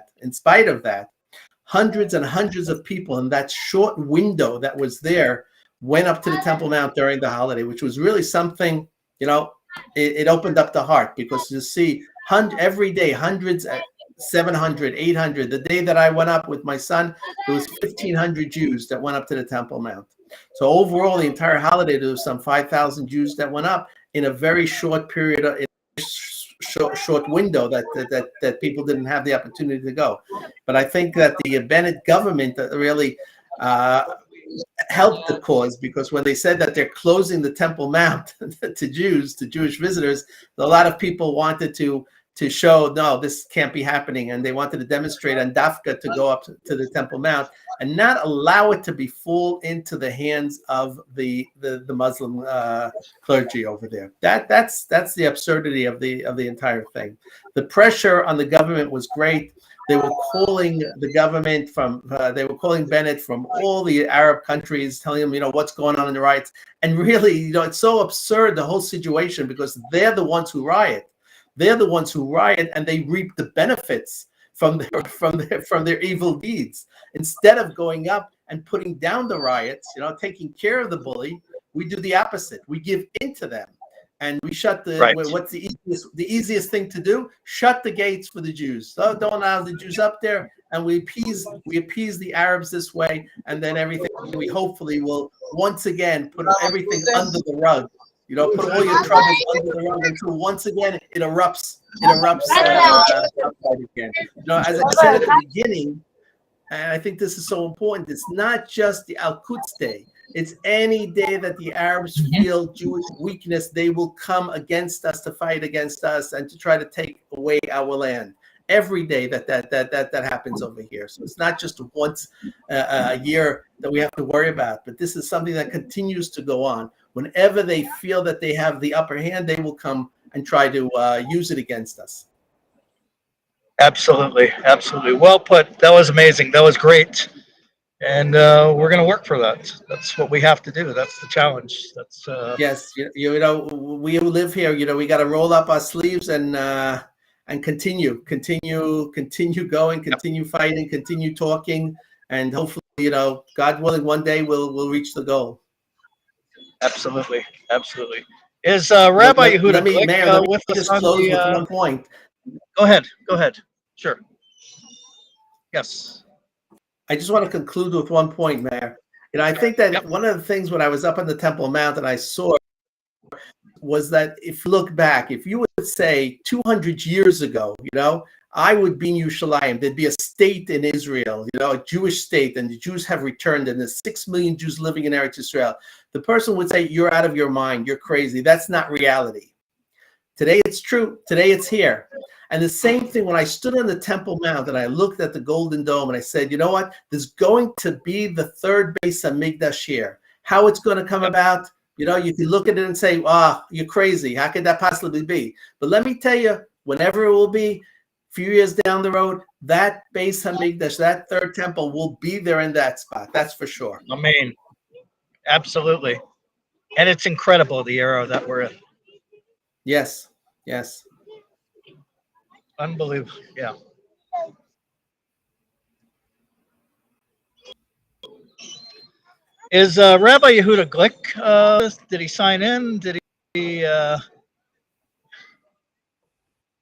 hundreds and hundreds of people in that short window that was there went up to the Temple Mount during the holiday, which was really something, it opened up the heart, because you see every day, hundreds, 700, 800. The day that I went up with my son, there was 1,500 Jews that went up to the Temple Mount. So overall, the entire holiday, there was some 5,000 Jews that went up in a very short period, in a short window that people didn't have the opportunity to go. But I think that the Bennett government really helped the cause, because when they said that they're closing the Temple Mount to Jewish visitors, a lot of people wanted to show, no, this can't be happening, and they wanted to demonstrate on Dafka to go up to the Temple Mount and not allow it to fall into the hands of the Muslim clergy over there. That's the absurdity of the entire thing. The pressure on the government was great. They were calling the government they were calling Bennett from all the Arab countries, telling him, what's going on in the riots. And really, it's so absurd, the whole situation, because they're the ones who riot. They're the ones who riot, and they reap the benefits from their evil deeds. Instead of going up and putting down the riots, taking care of the bully, we do the opposite. We give in to them, and we shut what's the easiest thing to do? Shut the gates for the Jews. So don't allow the Jews up there, and we appease the Arabs this way, and then everything, we hopefully will once again put everything under the rug. Put all your troubles under the rug until once again it erupts outside again. As I said at the beginning, and I think this is so important, it's not just the Al-Quds Day. It's any day that the Arabs feel Jewish weakness, they will come against us to fight against us and to try to take away our land. Every day that happens over here. So it's not just once a year that we have to worry about, but this is something that continues to go on. Whenever they feel that they have the upper hand, they will come and try to use it against us. Absolutely. Well put. That was amazing. That was great. And we're going to work for that. That's what we have to do. That's the challenge. That's yes. We live here. We got to roll up our sleeves and continue going, continue fighting, continue talking, and hopefully, God willing, one day we'll reach the goal. Absolutely. Is Rabbi Yehuda Meir, with us just on close the, with one point. Go ahead. Sure. Yes. I just want to conclude with one point, Meir. I think that one of the things when I was up on the Temple Mount and I saw was that if you look back, if you would say 200 years ago, I would be in Yerushalayim. There'd be a state in Israel, a Jewish state, and the Jews have returned, and there's 6 million Jews living in Eretz Israel. The person would say, you're out of your mind, you're crazy. That's not reality. Today it's true. Today it's here. And the same thing when I stood on the Temple Mount and I looked at the Golden Dome and I said, you know what? There's going to be the third Beis Hamikdash here. How it's going to come about, you can look at it and say, you're crazy. How could that possibly be? But let me tell you, whenever it will be, few years down the road, that Beis Hamikdash, that third temple will be there in that spot. That's for sure. Amen. Absolutely. And it's incredible, the era that we're in. Yes. Unbelievable. Yeah. Is Rabbi Yehuda Glick, did he sign in? Did he,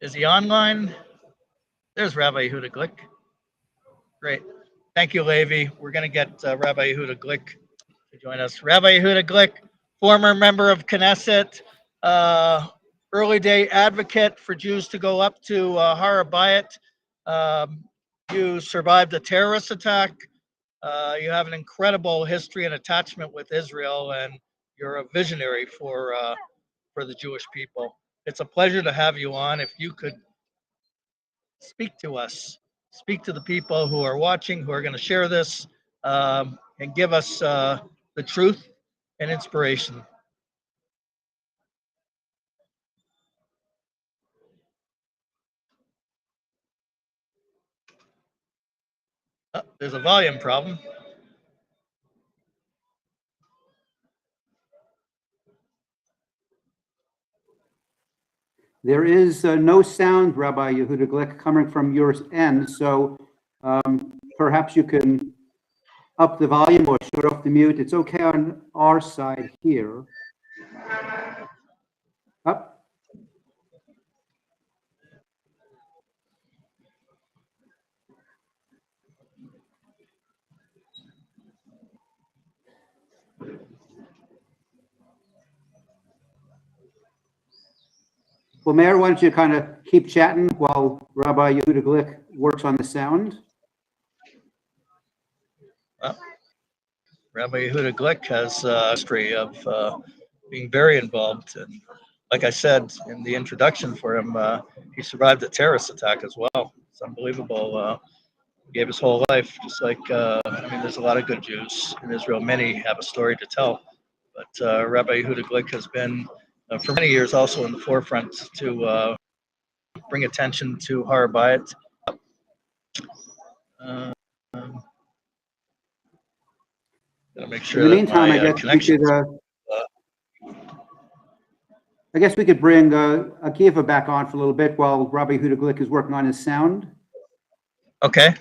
is he online? There's Rabbi Yehuda Glick. Great. Thank you, Halevi. We're going to get Rabbi Yehuda Glick to join us. Rabbi Yehuda Glick, former member of Knesset, early day advocate for Jews to go up to Har Bayit. You survived a terrorist attack. You have an incredible history and attachment with Israel, and you're a visionary for the Jewish people. It's a pleasure to have you on. If you could speak to us, speak to the people who are watching, who are going to share this, and give us the truth and inspiration. There's a volume problem. There is no sound, Rabbi Yehuda Glick, coming from your end, so perhaps you can up the volume or shut off the mute. It's okay on our side here. Up. Well, Meir, why don't you kind of keep chatting while Rabbi Yehuda Glick works on the sound? Rabbi Yehuda Glick has a history of being very involved. And like I said in the introduction for him, he survived a terrorist attack as well. It's unbelievable. He gave his whole life, just like, there's a lot of good Jews in Israel. Many have a story to tell. But Rabbi Yehuda Glick has been, for many years, also in the forefront to bring attention to Har Bayit. Make sure in the meantime, I guess we could bring Akiva back on for a little bit while Rabbi Yehuda Glick is working on his sound. Okay.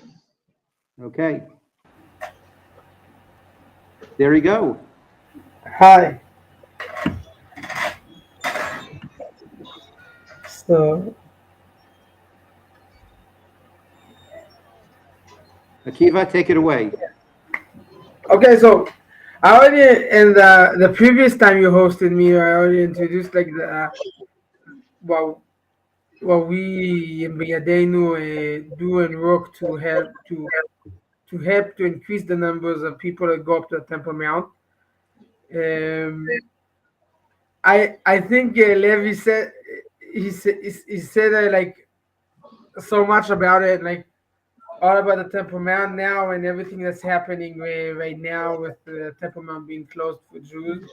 Okay. There you go. Hi. So, Akiva, take it away. okay, so I already in the previous time you hosted me, I already introduced like the what we in Biyadenu do and work to help to increase the numbers of people that go up to the Temple Mount. I think Levi said he said like so much about it, like all about the Temple Mount now and everything that's happening right now with the Temple Mount being closed for Jews.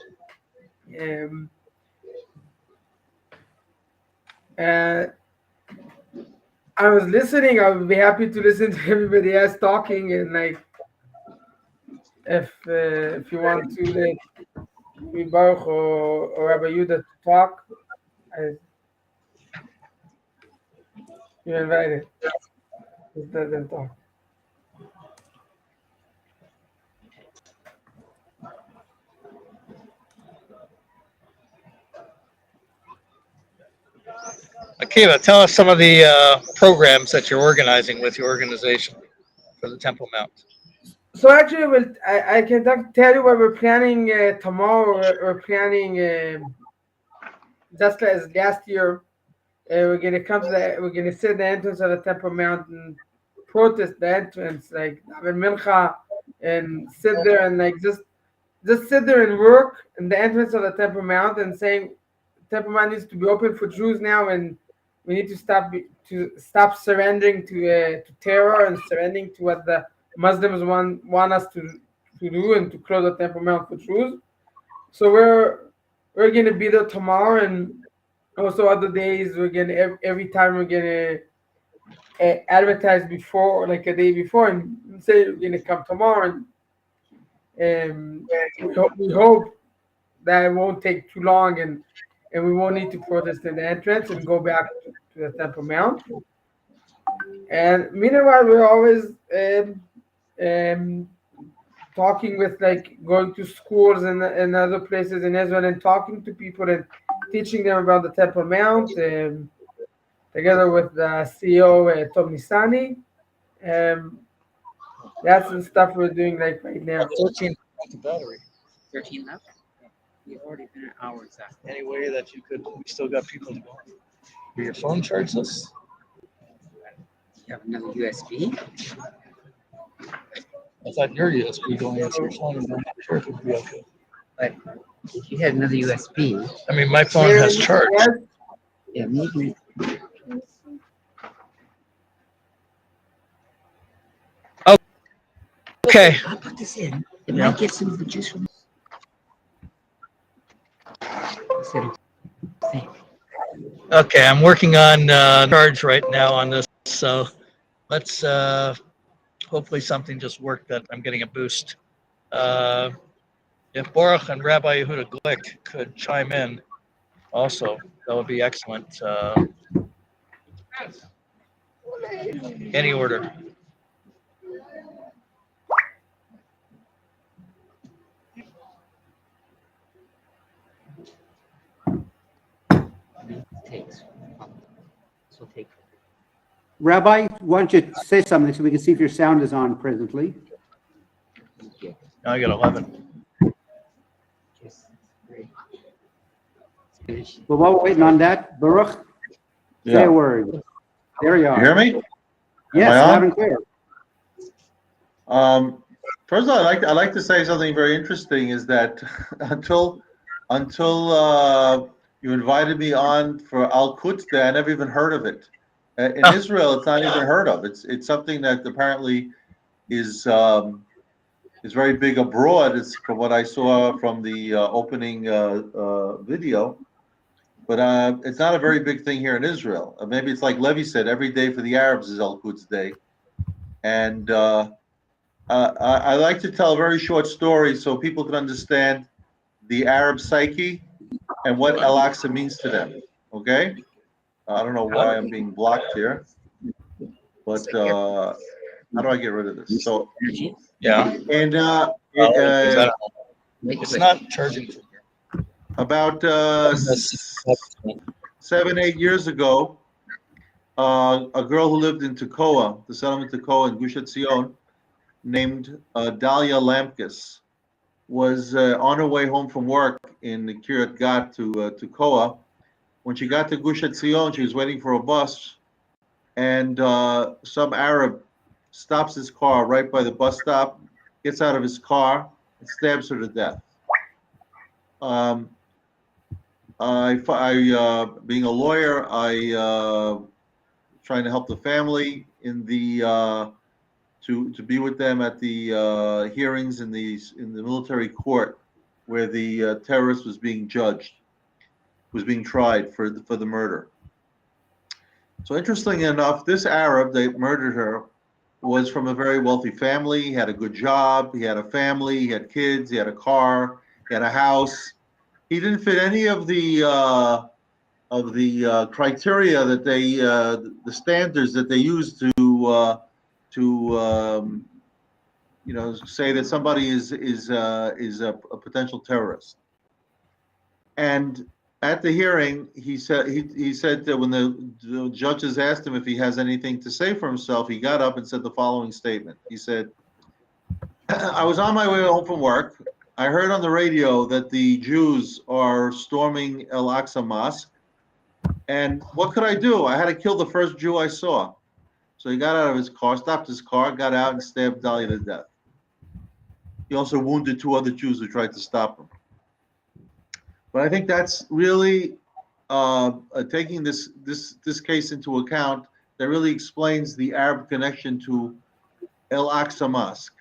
I was listening. I would be happy to listen to everybody else talking, and like if you want to let me Baruch or Rabbi Yehuda to talk, you're invited. Just let them talk. Akiva, tell us some of the programs that you're organizing with your organization for the Temple Mount. So actually, I can tell you what we're planning tomorrow. We're planning just as last year. We're gonna we're gonna sit at the entrance of the Temple Mount and protest the entrance, like have mincha, and sit there and like just sit there and work in the entrance of the Temple Mount and saying Temple Mount needs to be open for Jews now, and we need to stop surrendering to terror and surrendering to what the Muslims want us to do, and to close the Temple Mount for Jews. So we're gonna be there tomorrow, and also other days. We're gonna every time we're gonna advertise before, like a day before, and say we're gonna come tomorrow, and we hope that it won't take too long, and we won't need to protest in the entrance and go back to the Temple Mount. And meanwhile, we're always talking with, like, going to schools and other places in Israel and talking to people and teaching them about the Temple Mount, together with the CEO Tom Nisani. That's the stuff we're doing like right now. 13 battery. 13 left? You've already been an hour exactly. Any way that you could, we still got people to go. Do your phone chargeless? You have another USB? I thought your USB going into your phone, and I'm not sure if it would be okay. But if you had another USB. I mean, my phone has charge. Yeah, maybe. Oh, okay. I'll put this in. It might get some of the juice from Okay, I'm working on charge right now on this, so let's hopefully something just worked that I'm getting a boost. If Baruch and Rabbi Yehuda Glick could chime in also, that would be excellent. Any order. Rabbi, why don't you say something so we can see if your sound is on presently? Now I got 11. Well, while we're waiting on that, Baruch, say a word. There you are. You hear me? Yes, Am I loud on? and clear. First of all, I like to say something very interesting is that until you invited me on for Al Quds Day, I never even heard of it. In Israel, it's not even heard of. It's something that apparently is very big abroad. It's from what I saw from the opening video, but it's not a very big thing here in Israel. Maybe it's like Levi said, every day for the Arabs is Al Quds Day, and I like to tell a very short story so people can understand the Arab psyche and what Al Aqsa means to them. Okay, I don't know why I'm being blocked here, but how do I get rid of this? So Yeah. and It's not charging. about 7-8 years ago, a girl who lived in Tekoa, the settlement Tekoa in Gush Etzion, named Dalia Lamkis, was on her way home from work in the Kiryat Gat to Tekoa. When she got to Gush Etzion, she was waiting for a bus, and some Arab stops his car right by the bus stop, gets out of his car, and stabs her to death. Being a lawyer, trying to help the family in the to be with them at the hearings in the military court where the terrorist was being tried for the murder. So interestingly enough, this Arab that murdered her was from a very wealthy family. He had a good job, he had a family, he had kids, he had a car, he had a house. He didn't fit any of the criteria that the standards that they use to say that somebody is a potential terrorist. And at the hearing, he said that when the judges asked him if he has anything to say for himself, he got up and said the following statement. He said, "I was on my way home from work. I heard on the radio that the Jews are storming El Aqsa Mosque. And what could I do? I had to kill the first Jew I saw." So he got out of his car, stopped his car, got out and stabbed Dalia to death. He also wounded 2 other Jews who tried to stop him. But I think that's really taking this case into account. That really explains the Arab connection to El Aqsa Mosque.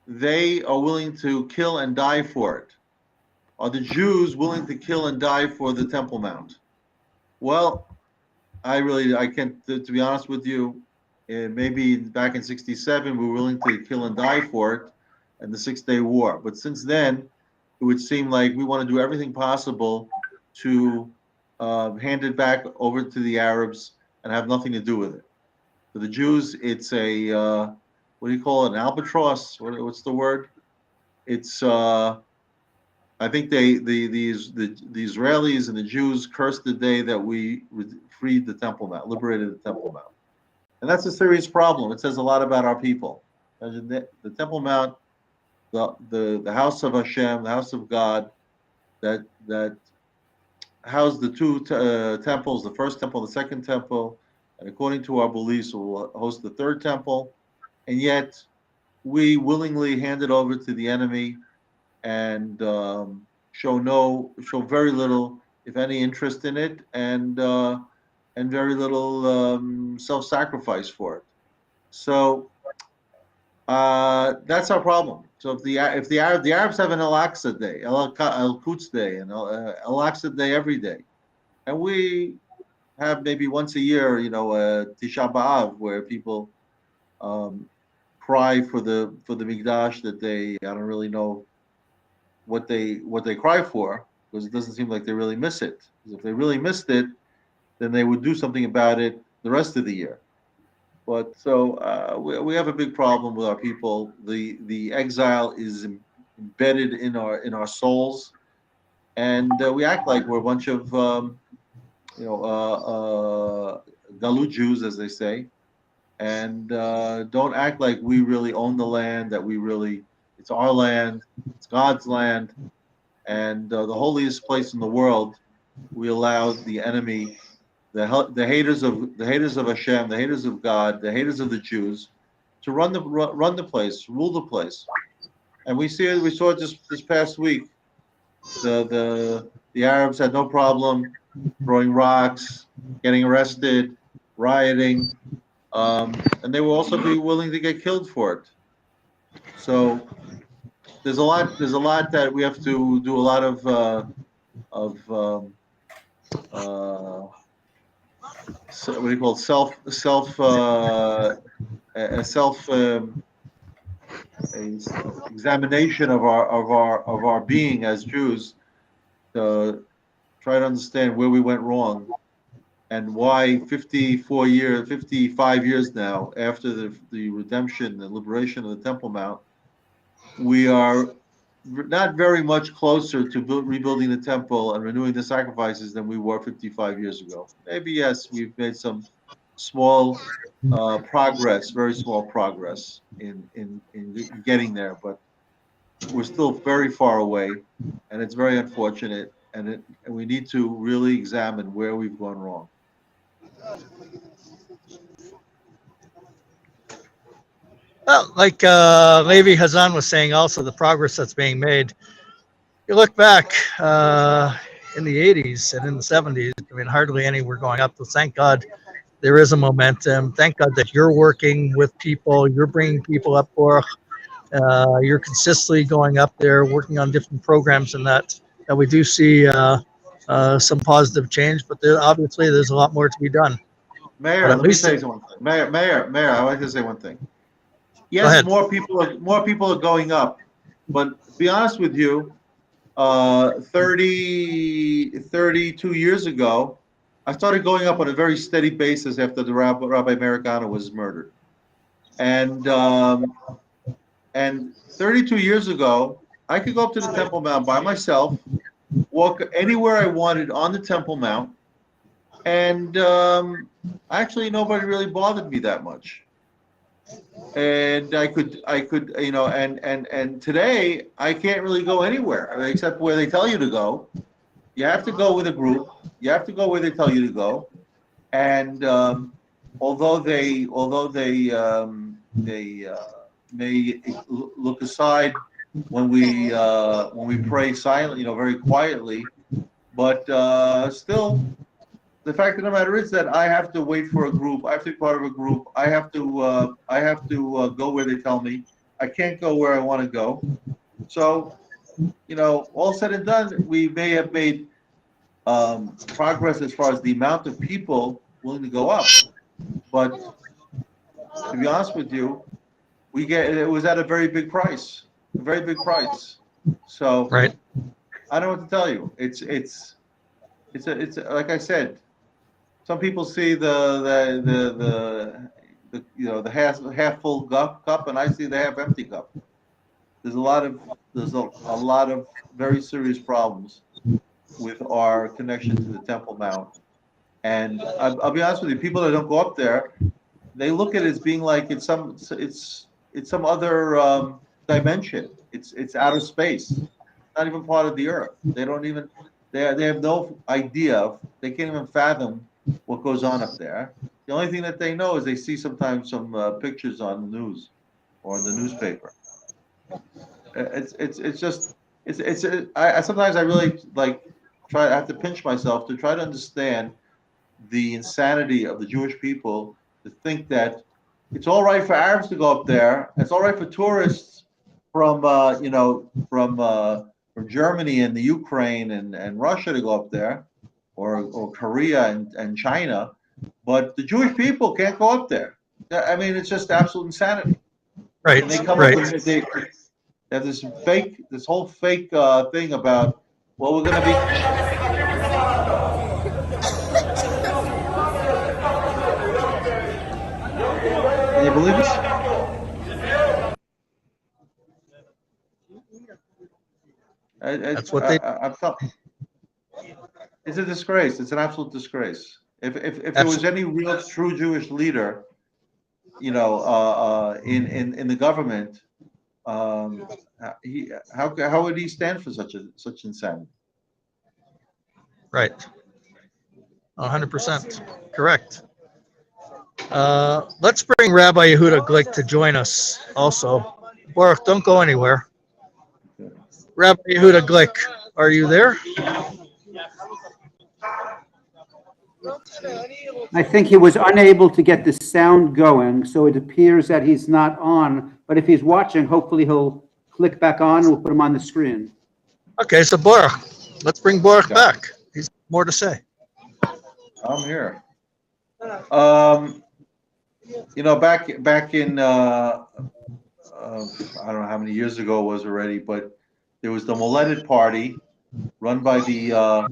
They are willing to kill and die for it. Are the Jews willing to kill and die for the Temple Mount? Well, I can't, to be honest with you, maybe back in '67, we were willing to kill and die for it in the 6-Day War. But since then, it would seem like we want to do everything possible to hand it back over to the Arabs and have nothing to do with it. For the Jews, it's a, what do you call it, an albatross? What's the word? It's, I think the Israelis and the Jews cursed the day that we freed the Temple Mount, liberated the Temple Mount. And that's a serious problem. It says a lot about our people. The Temple Mount, the house of Hashem, the house of God, that housed the 2 temples, the first temple, the second temple, and according to our beliefs, will host the 3rd temple. And yet, we willingly hand it over to the enemy and show very little, if any, interest in it, and very little self-sacrifice for it. So that's our problem. So if the Arabs have an El Aqsa Day, El Quds Day, and El Aqsa Day every day, and we have maybe once a year, Tisha B'Av, where people cry for the Mikdash that I don't really know what they cry for, because it doesn't seem like they really miss it. Because if they really missed it, then they would do something about it the rest of the year. But so we have a big problem with our people. The exile is embedded in our souls, and we act like we're a bunch of Galut Jews, as they say, and don't act like we really own the land. That it's our land, it's God's land, and the holiest place in the world. We allow the enemy, the haters of Hashem, the haters of God, the haters of the Jews, to run the place, rule the place. And we saw it this past week. The Arabs had no problem throwing rocks, getting arrested, rioting, and they will also be willing to get killed for it. So there's a lot that we have to do. A lot of what do you call it? self examination of our being as Jews, to try to understand where we went wrong and why 55 years now after the redemption, the liberation of the Temple Mount, we are not very much closer to rebuilding the temple and renewing the sacrifices than we were 55 years ago. Maybe, yes, we've made some small progress, very small progress in getting there, but we're still very far away, and it's very unfortunate, and we need to really examine where we've gone wrong. Well, like Levi Hazan was saying, also the progress that's being made. You look back in the 80s and in the 70s, I mean, hardly any were going up. So thank God there is a momentum. Thank God that you're working with people. You're bringing people up for. You're consistently going up there, working on different programs, and that we do see some positive change. But obviously, there's a lot more to be done. Meir, let me say something. Meir, I like to say one thing. Yes, more people are going up, but to be honest with you, 32 years ago, I started going up on a very steady basis after the Rabbi Americano was murdered, and 32 years ago, I could go up to the Temple Mount by myself, walk anywhere I wanted on the Temple Mount, and actually nobody really bothered me that much. And I could, and today I can't really go anywhere except where they tell you to go. You have to go with a group. You have to go where they tell you to go. And although they may look aside when we pray silently, very quietly, but still. The fact of the matter is that I have to wait for a group. I have to be part of a group. I have to go where they tell me. I can't go where I want to go. So, all said and done, we may have made progress as far as the amount of people willing to go up. But to be honest with you, it was at a very big price. A very big price. So right. I don't know what to tell you. It's like I said. Some people see the half full cup, and I see the half empty cup. There's a lot of very serious problems with our connection to the Temple Mount, and I'll be honest with you. People that don't go up there, they look at it as being like it's some other dimension. It's outer space, not even part of the earth. They don't even they have no idea. They can't even fathom what goes on up there. The only thing that they know is they see sometimes some pictures on the news or in the newspaper. Sometimes I really I have to pinch myself to try to understand the insanity of the Jewish people to think that it's all right for Arabs to go up there. It's all right for tourists from Germany and the Ukraine and Russia to go up there. Or Korea and China, but the Jewish people can't go up there. I mean, it's just absolute insanity. Right, And they come right. up with they have this whole fake thing about, well, we're going to be. Can you believe this? That's what they. I'm telling. It's a disgrace. It's an absolute disgrace. If there was Absolutely. any real true Jewish leader, in the government, how would he stand for such insanity? Right. 100%. Correct. Let's bring Rabbi Yehuda Glick to join us also. Baruch, don't go anywhere. Rabbi Yehuda Glick, are you there? I think he was unable to get the sound going, so it appears that he's not on. But if he's watching, hopefully he'll click back on and we'll put him on the screen. Okay, so Baruch, let's bring Baruch Okay. back. He's more to say. I'm here. Back in I don't know how many years ago it was already, but there was the Moledet Party, run by the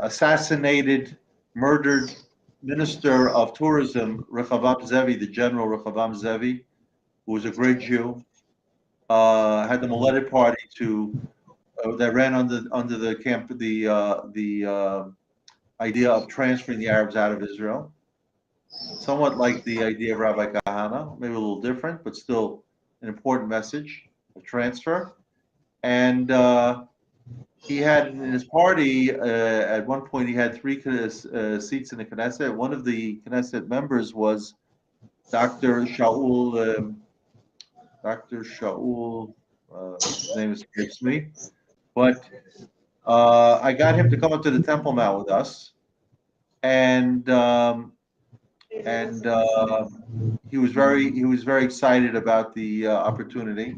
assassinated, murdered minister of tourism, Rechavam Zevi, the General Rechavam Zevi, who was a great Jew, had the Moledet Party that ran under the camp the idea of transferring the Arabs out of Israel. Somewhat like the idea of Rabbi Kahana, maybe a little different, but still an important message of transfer. And he had in his party, at one point, he had 3 seats in the Knesset. One of the Knesset members was Dr. Shaul. His name escapes me. But I got him to come up to the Temple Mount with us. And he was very excited about the opportunity,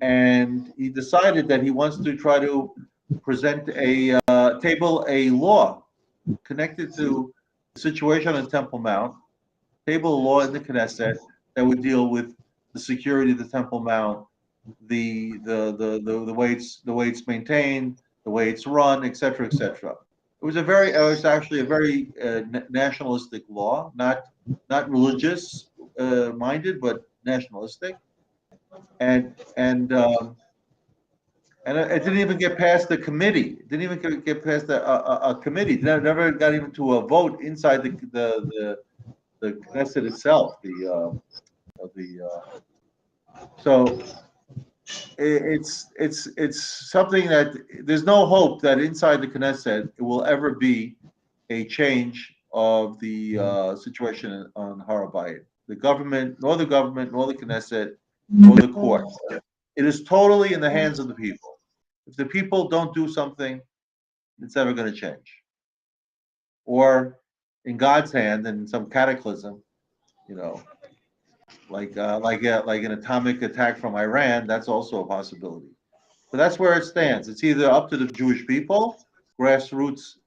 and he decided that he wants to try to present table a law connected to the situation on Temple Mount, table a law in the Knesset that would deal with the security of the Temple Mount, the way it's maintained, the way it's run, etc., etc. It was actually a very nationalistic law, not religious minded, but nationalistic, and it didn't even get past the committee. It didn't even get past a committee. It never got even to a vote inside the Knesset itself. So it's something that there's no hope that inside the Knesset it will ever be a change of the situation on Har HaBayit. The government, nor the Knesset, nor the court. It is totally in the hands of the people. If the people don't do something, it's never going to change. Or in God's hand, in some cataclysm, like an atomic attack from Iran, that's also a possibility. But that's where it stands. It's either up to the Jewish people, grassroots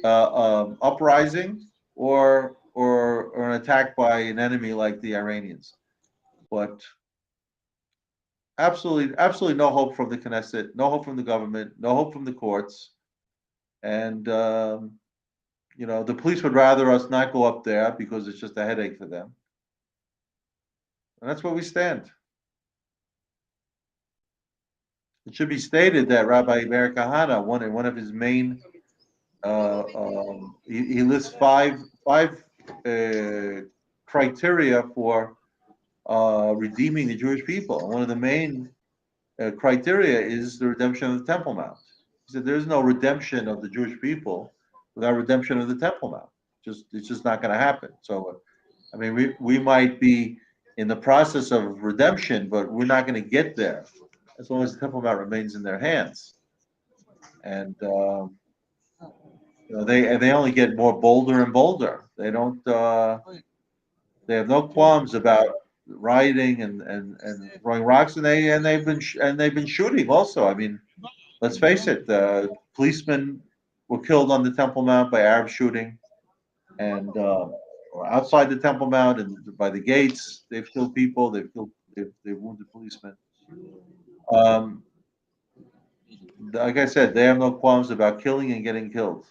uprising, or an attack by an enemy like the Iranians. But absolutely no hope from the Knesset, no hope from the government, no hope from the courts, and the police would rather us not go up there because it's just a headache for them. And that's where we stand. It should be stated that Rabbi Meir Kahana, one of his main, he lists five criteria for redeeming the Jewish people. And one of the main criteria is the redemption of the Temple Mount. He said there's no redemption of the Jewish people without redemption of the Temple Mount. It's just not going to happen. So, I mean, we might be in the process of redemption, but we're not going to get there as long as the Temple Mount remains in their hands. And they only get more bolder and bolder. They don't. They have no qualms about rioting and throwing rocks, and they've been shooting also. I mean, let's face it, policemen were killed on the Temple Mount by Arab shooting, and outside the Temple Mount and by the gates. They've killed people. They've wounded policemen. Like I said, they have no qualms about killing and getting killed.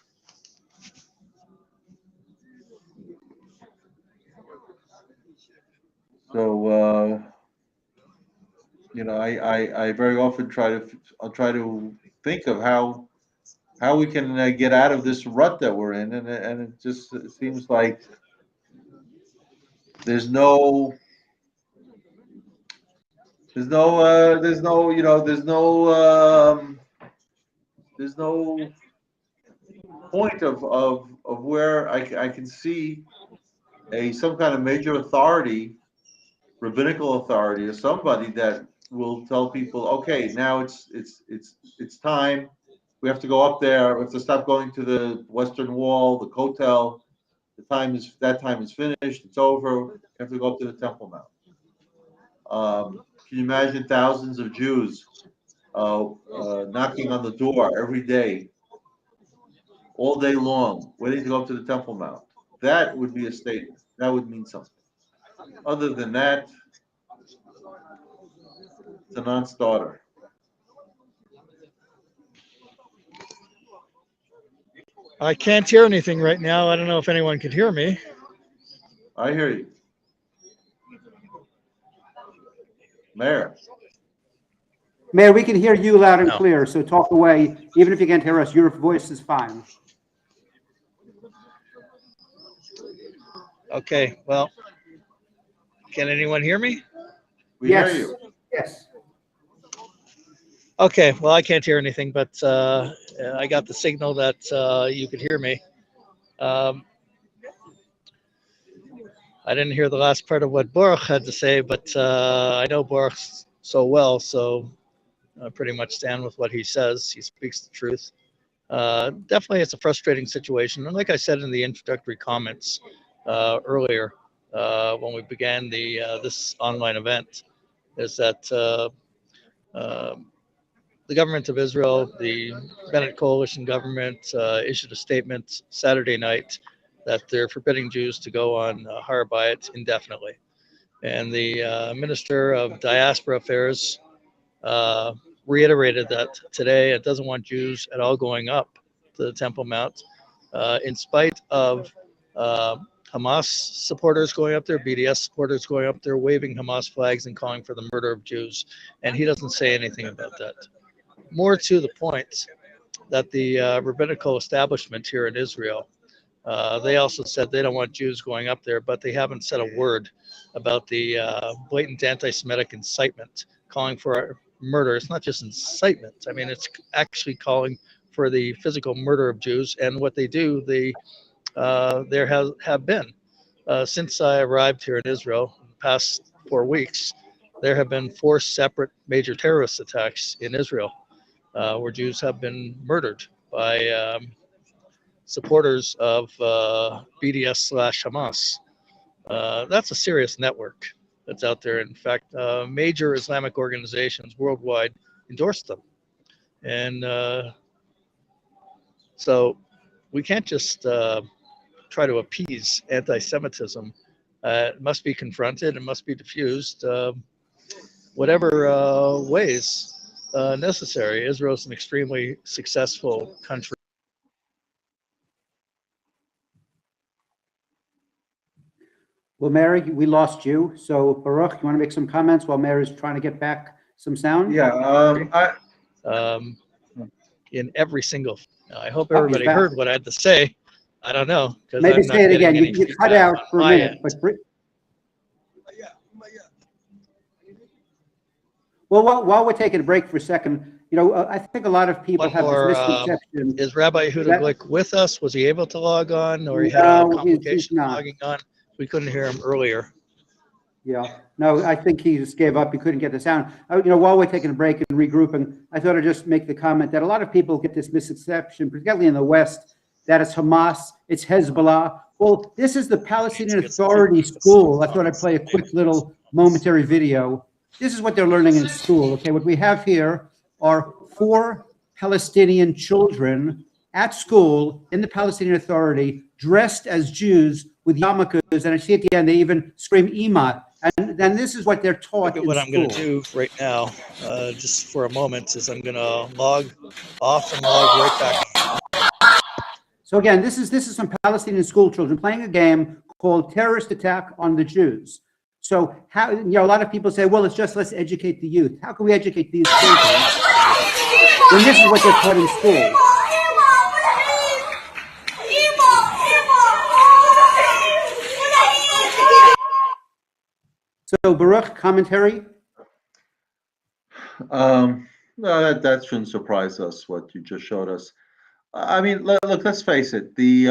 So I very often try to think of how we can get out of this rut that we're in, and it just seems like there's no point of where I can see some kind of major authority, rabbinical authority, or somebody that will tell people, okay, now it's time. We have to go up there. We have to stop going to the Western Wall, the Kotel. That time is finished. It's over. We have to go up to the Temple Mount. Can you imagine thousands of Jews knocking on the door every day, all day long, waiting to go up to the Temple Mount? That would be a statement. That would mean something. Other than that, it's a non-starter. I can't hear anything right now. I don't know if anyone can hear me. I hear you. Meir. Meir, we can hear you loud and No. clear, so talk away. Even if you can't hear us, your voice is fine. Okay, well, can anyone hear me? We Yes. hear you. Yes. Okay, well, I can't hear anything, but I got the signal that you could hear me. I didn't hear the last part of what Baruch had to say, but I know Baruch so well, so I pretty much stand with what he says. He speaks the truth. Definitely, it's a frustrating situation. And like I said in the introductory comments earlier, when we began this online event, is that the government of Israel, the Bennett coalition government, issued a statement Saturday night that they're forbidding Jews to go on Har Bayit indefinitely. And the Minister of Diaspora Affairs reiterated that today. It doesn't want Jews at all going up to the Temple Mount, in spite of Hamas supporters going up there, BDS supporters going up there, waving Hamas flags and calling for the murder of Jews. And he doesn't say anything about that. More to the point, that the rabbinical establishment here in Israel, they also said they don't want Jews going up there, but they haven't said a word about the blatant anti-Semitic incitement, calling for murder. It's not just incitement. I mean, it's actually calling for the physical murder of Jews. And what they do, there have been, since I arrived here in Israel, in the past 4 weeks, there have been 4 separate major terrorist attacks in Israel, where Jews have been murdered by supporters of BDS/Hamas. That's a serious network that's out there. In fact, major Islamic organizations worldwide endorse them. And so we can't just try to appease anti-Semitism. It must be confronted, it must be diffused, whatever ways necessary. Israel is an extremely successful country. Well, Mary, we lost you. So Baruch, you want to make some comments while Mary is trying to get back some sound? Yeah. In every single, I hope Oh, he's everybody back. heard what I had to say. I don't know. Maybe say it again. You cut out for a minute. But well, while we're taking a break for a second, I think a lot of people have this misconception. Is Rabbi Yehuda Glick with us? Was he able to log on, or he had a complication logging on? We couldn't hear him earlier. Yeah, no, I think he just gave up. He couldn't get the sound. While we're taking a break and regrouping, I thought I'd just make the comment that a lot of people get this misconception, particularly in the West, that it's Hamas, it's Hezbollah. Well, this is the Palestinian Authority school. I thought I'd play a quick little momentary video. This is what they're learning in school. Okay, what we have here are 4 Palestinian children at school in the Palestinian Authority dressed as Jews with yarmulkes, and I see at the end they even scream "Ima," and then this is what they're taught in What I'm going school. to do right now, just for a moment, is I'm going to log off and log right back. So again, this is some Palestinian school children playing a game called Terrorist Attack on the Jews. So how, a lot of people say, well, it's just let's educate the youth. How can we educate these children when this is what they're taught in school? So Baruch, commentary? No, that shouldn't surprise us, what you just showed us. I mean, look, let's face it. The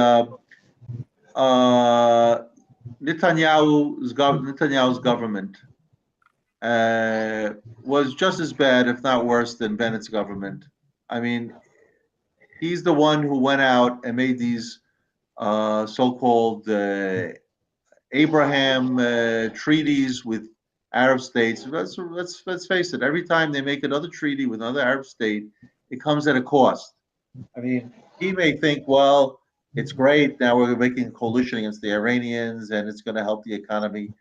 Netanyahu's government was just as bad, if not worse, than Bennett's government. I mean, he's the one who went out and made these so-called Abraham treaties with Arab states. Let's face it. Every time they make another treaty with another Arab state, it comes at a cost. I mean, he may think, well, it's great. Now we're making a coalition against the Iranians, and it's going to help the economy.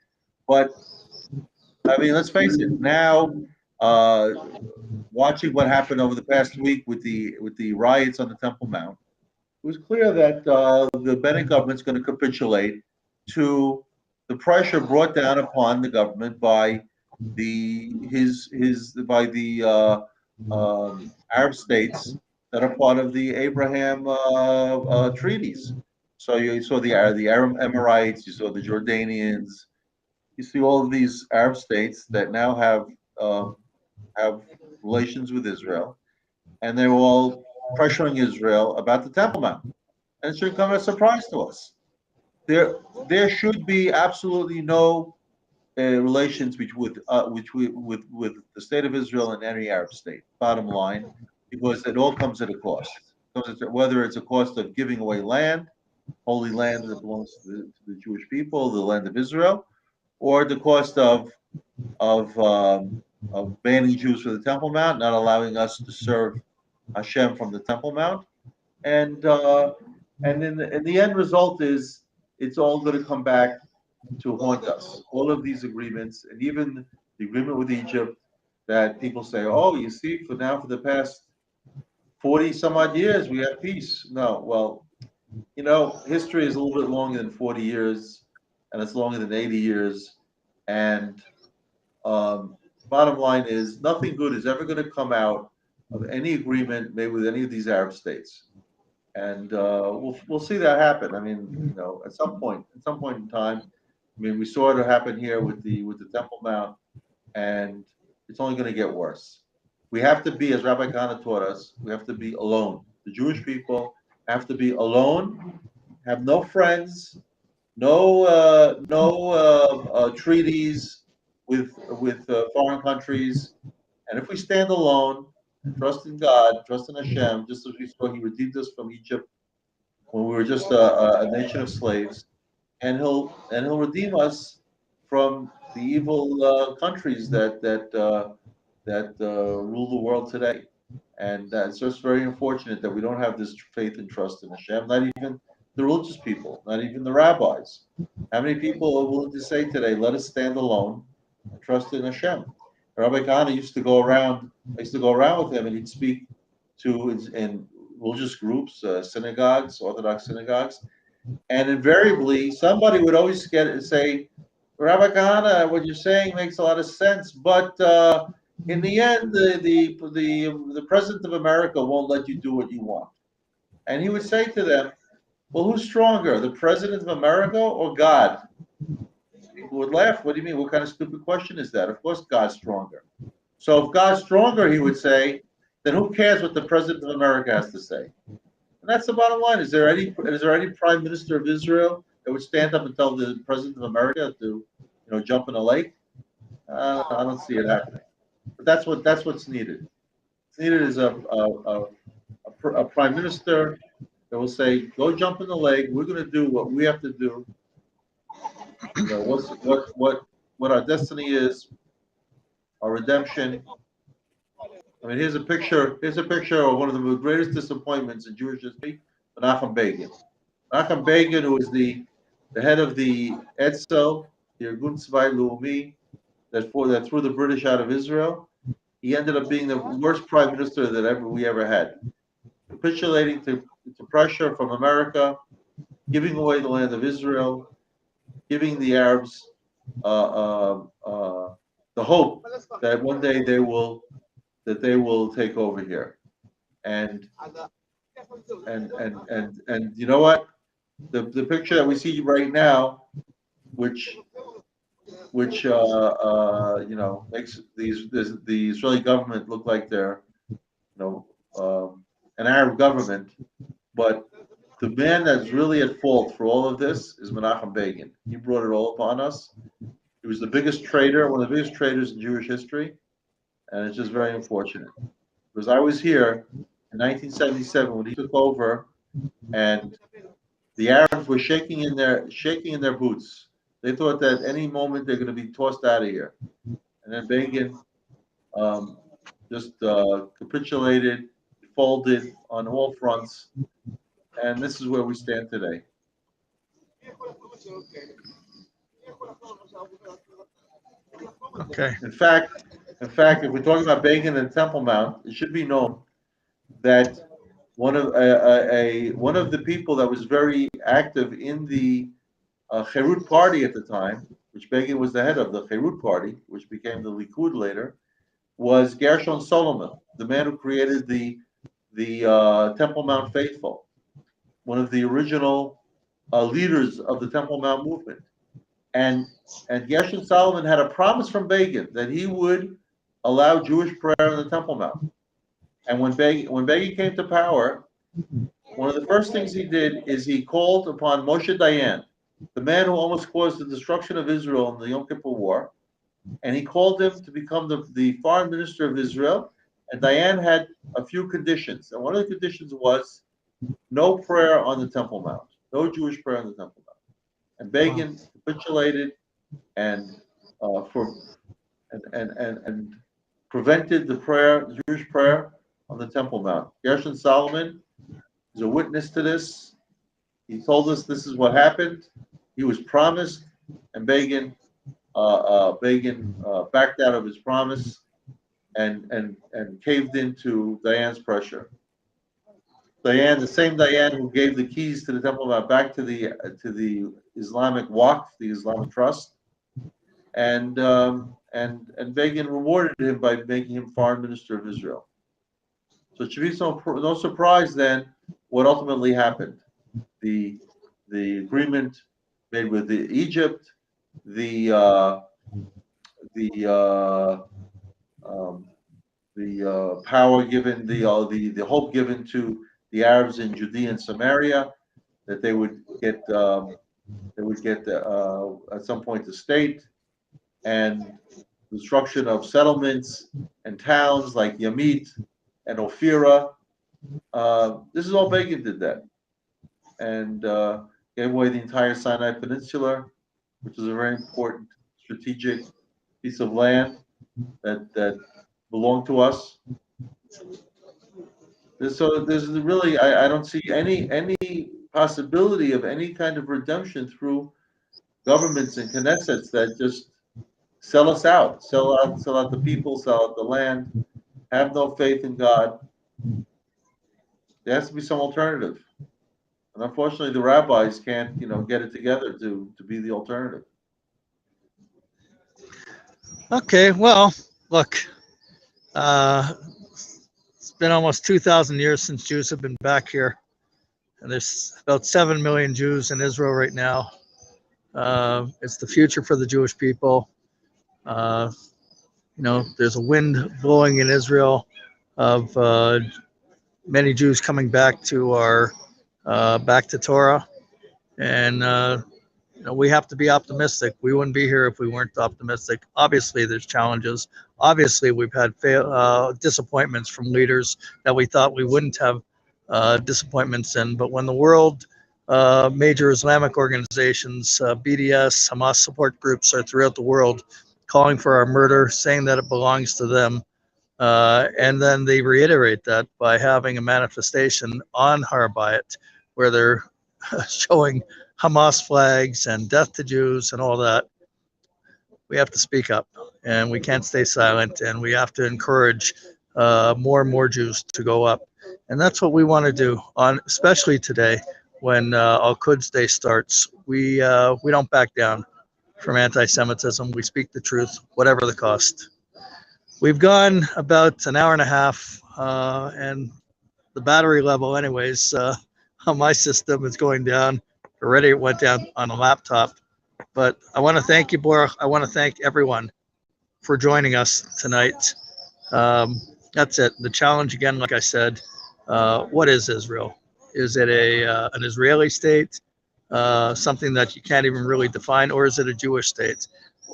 But I mean, let's face it. Now, watching what happened over the past week with the riots on the Temple Mount, it was clear that the Bennett government's going to capitulate to the pressure brought down upon the government by the Arab states that are part of the Abraham treaties. So you saw the Arab Emirates, you saw the Jordanians, you see all of these Arab states that now have relations with Israel, and they're all pressuring Israel about the Temple Mount. And it should come as a surprise to us. There should be absolutely no relations with the state of Israel and any Arab state. Bottom line, because it all comes at a cost. Whether it's a cost of giving away land, holy land that belongs to the Jewish people, the land of Israel, or the cost of banning Jews from the Temple Mount, not allowing us to serve Hashem from the Temple Mount, and in the end result is it's all going to come back to haunt us. All of these agreements, and even the agreement with Egypt, that people say, oh, you see, for the past 40 some odd years, we have peace. No, well, history is a little bit longer than 40 years, and it's longer than 80 years. And bottom line is, nothing good is ever going to come out of any agreement made with any of these Arab states. And we'll see that happen. I mean, at some point in time. I mean, we saw it happen here with the Temple Mount, and it's only going to get worse. We have to be, as Rabbi Kahana taught us, we have to be alone. The Jewish people have to be alone, have no friends, no treaties with foreign countries, and if we stand alone and trust in God, trust in Hashem, just as we saw, He redeemed us from Egypt when we were just a nation of slaves. And he'll redeem us from the evil countries that rule the world today. And it's just very unfortunate that we don't have this faith and trust in Hashem. Not even the religious people, not even the rabbis. How many people are willing to say today, "Let us stand alone and trust in Hashem"? Rabbi Kahana used to go around. I used to go around with him, and he'd speak to in religious groups, synagogues, Orthodox synagogues. And invariably, somebody would always say, Rabbi Kahana, what you're saying makes a lot of sense, but in the end, the President of America won't let you do what you want. And he would say to them, well, who's stronger, the President of America or God? People would laugh. What do you mean? What kind of stupid question is that? Of course, God's stronger. So if God's stronger, he would say, then who cares what the President of America has to say? And that's the bottom line. Is there any prime minister of Israel that would stand up and tell the President of America to, jump in a lake? I don't see it happening. But that's what's needed. What's needed is a prime minister that will say, "Go jump in the lake. We're going to do what we have to do. What our destiny is, our redemption." I mean, here's a picture of one of the greatest disappointments in Jewish history, Menachem Begin. Menachem Begin, who was the head of the Etzel, the Irgun Tzvai Leumi, that threw the British out of Israel, he ended up being the worst prime minister that we ever had, capitulating to pressure from America, giving away the land of Israel, giving the Arabs the hope that one day they will take over here, and you know what? The picture that we see right now, which makes the Israeli government look like they're an Arab government, but the man that's really at fault for all of this is Menachem Begin. He brought it all upon us. He was the biggest traitor, one of the biggest traitors in Jewish history, and it's just very unfortunate. Because I was here in 1977 when he took over, and the Arabs were shaking in their boots. They thought that any moment they're going to be tossed out of here. And then Begin just capitulated, folded on all fronts, and this is where we stand today. Okay. In fact, if we're talking about Begin and Temple Mount, it should be known that one of the people that was very active in the Cherut party at the time, which Begin was the head of the Cherut party, which became the Likud later, was Gershon Solomon, the man who created the Temple Mount Faithful, one of the original leaders of the Temple Mount movement. And Gershon Solomon had a promise from Begin that he would allow Jewish prayer on the Temple Mount. And when Begin came to power, one of the first things he did is he called upon Moshe Dayan, the man who almost caused the destruction of Israel in the Yom Kippur War, and he called him to become the foreign minister of Israel. And Dayan had a few conditions, and one of the conditions was no prayer on the Temple Mount, no Jewish prayer on the Temple Mount. And Begin capitulated and prevented the Jewish prayer on the Temple Mount. Gershon Solomon is a witness to this. He told us this is what happened. He was promised, and Begin backed out of his promise and caved into Dayan's pressure. Dayan, the same Dayan who gave the keys to the Temple Mount back to the Islamic Waqf, the Islamic Trust, and Begin rewarded him by making him foreign minister of Israel. So it should be no surprise then what ultimately happened. The agreement made with Egypt, the power given, the hope given to the Arabs in Judea and Samaria that they would get at some point the state, and destruction of settlements and towns like Yamit and Ophira. This is all Begin did that, and gave away the entire Sinai Peninsula, which is a very important strategic piece of land that belonged to us. So there's really, I don't see any possibility of any kind of redemption through governments and Knessets that just sell us out, sell out the people, sell out the land, have no faith in God. There has to be some alternative. And unfortunately, the rabbis can't, get it together to be the alternative. Okay, well, look, it's been almost 2,000 years since Jews have been back here. And there's about 7 million Jews in Israel right now. It's the future for the Jewish people. There's a wind blowing in Israel of many Jews coming back to back to Torah. And we have to be optimistic. We wouldn't be here if we weren't optimistic. Obviously, there's challenges. Obviously, we've had disappointments from leaders that we thought we wouldn't have disappointments in. But when the world, major Islamic organizations, BDS, Hamas support groups are throughout the world calling for our murder, saying that it belongs to them, and then they reiterate that by having a manifestation on Har Bayit where they're showing Hamas flags and death to Jews and all that, we have to speak up, and we can't stay silent, and we have to encourage more and more Jews to go up. And that's what we want to do, especially today when QUDS Day starts. We don't back down from anti-Semitism. We speak the truth, whatever the cost. We've gone about an hour and a half, and the battery level anyways on my system is going down. Already it went down on a laptop. But I want to thank you, Baruch. I want to thank everyone for joining us tonight. That's it. The challenge, again, like I said, what is Israel? Is it an Israeli state, something that you can't even really define, or is it a Jewish state?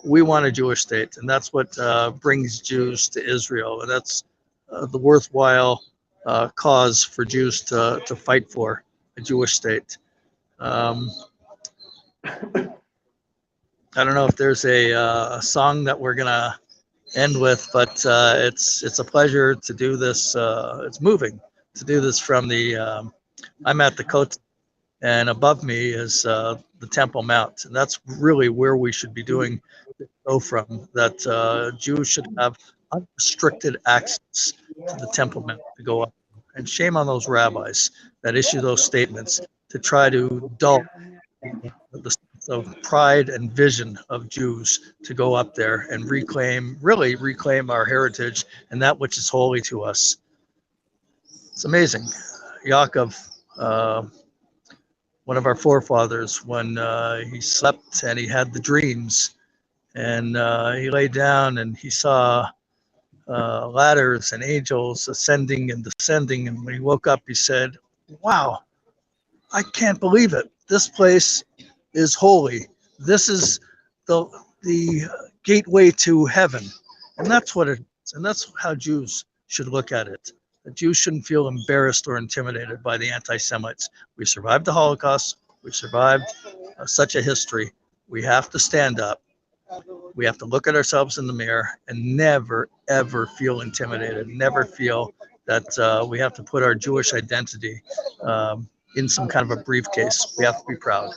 We want a Jewish state, and that's what brings Jews to Israel, and that's the worthwhile cause for Jews to fight for, a Jewish state. I don't know if there's a song that we're gonna end with, but it's a pleasure to do this. It's moving to do this from the. I'm at the Kotel, and above me is the Temple Mount, and that's really where we should be doing the show from. That Jews should have unrestricted access to the Temple Mount to go up. And shame on those rabbis that issue those statements to try to dull the sense of pride and vision of Jews to go up there and really reclaim our heritage and that which is holy to us. It's amazing. Yaakov, one of our forefathers, when he slept and he had the dreams, and he lay down and he saw ladders and angels ascending and descending, and when he woke up he said, wow, I can't believe it. This place is holy. This is the gateway to heaven. And that's what it is. And that's how Jews should look at it. The Jews shouldn't feel embarrassed or intimidated by the anti-Semites. We survived the Holocaust. We survived such a history. We have to stand up. We have to look at ourselves in the mirror and never, ever feel intimidated. Never feel that we have to put our Jewish identity in some kind of a briefcase. We have to be proud.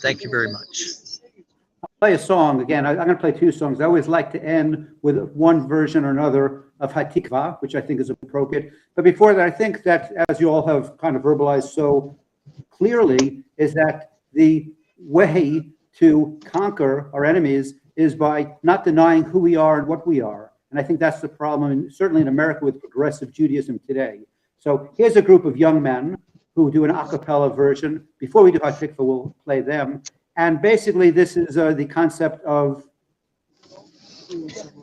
Thank you very much. I'll play a song again. I'm going to play two songs. I always like to end with one version or another of Hatikva, which I think is appropriate. But before that, I think that, as you all have kind of verbalized so clearly, is that the way to conquer our enemies is by not denying who we are and what we are. And I think that's the problem, certainly in America, with progressive Judaism today. So here's a group of young men who do an a cappella version. Before we do Hatikva, we'll play them. And basically, this is the concept of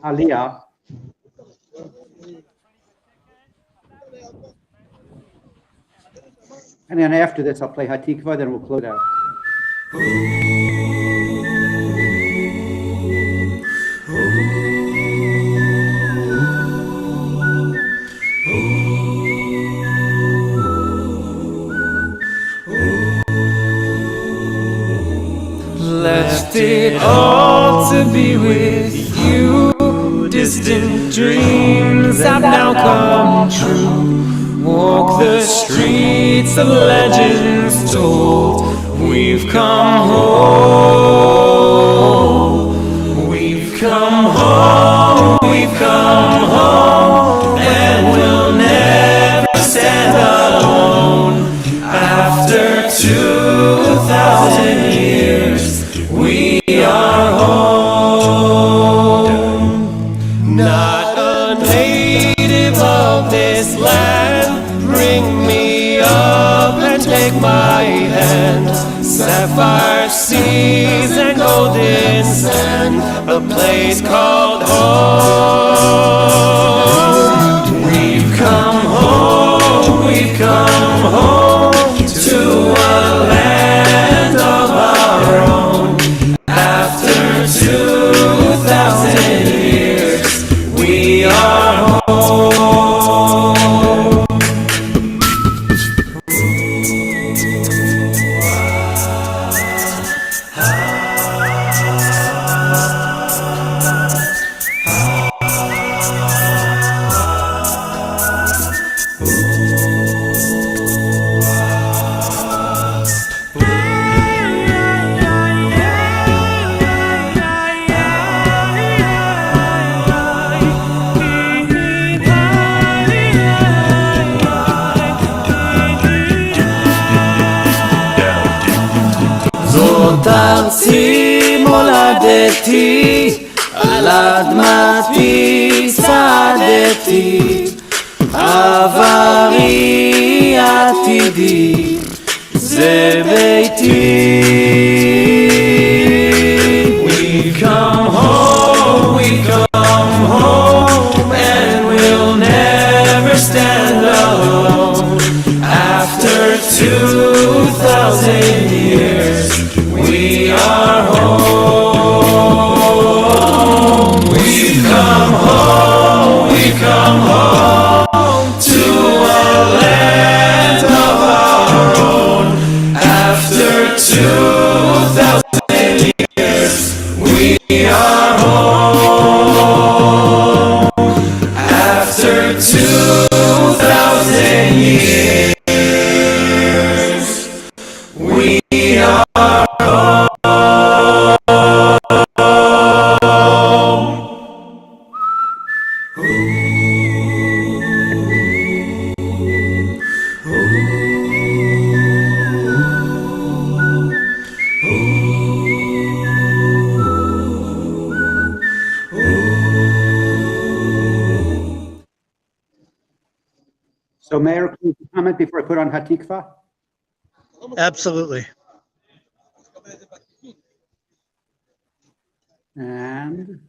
Aliyah. And then after this, I'll play Hatikva, then we'll close out. Left it all to be with you. Distant dreams have now come true. Walk the streets of legends told. We've come home. We've come home. We've come home. And we'll never stand alone. After 2,000 years, we are home. Not a native of this land. Bring me up and take my hand. Sapphire seas and golden sand. A place called home. We've come home. We've come home to a land of our own. After 2,000 years, we are home. ארצי מולדתי, על אדמתי צעדתי, עברי עתידי, זה ביתי. We come home, we come home, and we'll never stand alone. After 2,000 years, we are home. We come home, we come home to a land of our own. After 2,000 years, we are home. After 2,000 years, we are So, Meir, can you comment before I put on Hatikva? Absolutely. And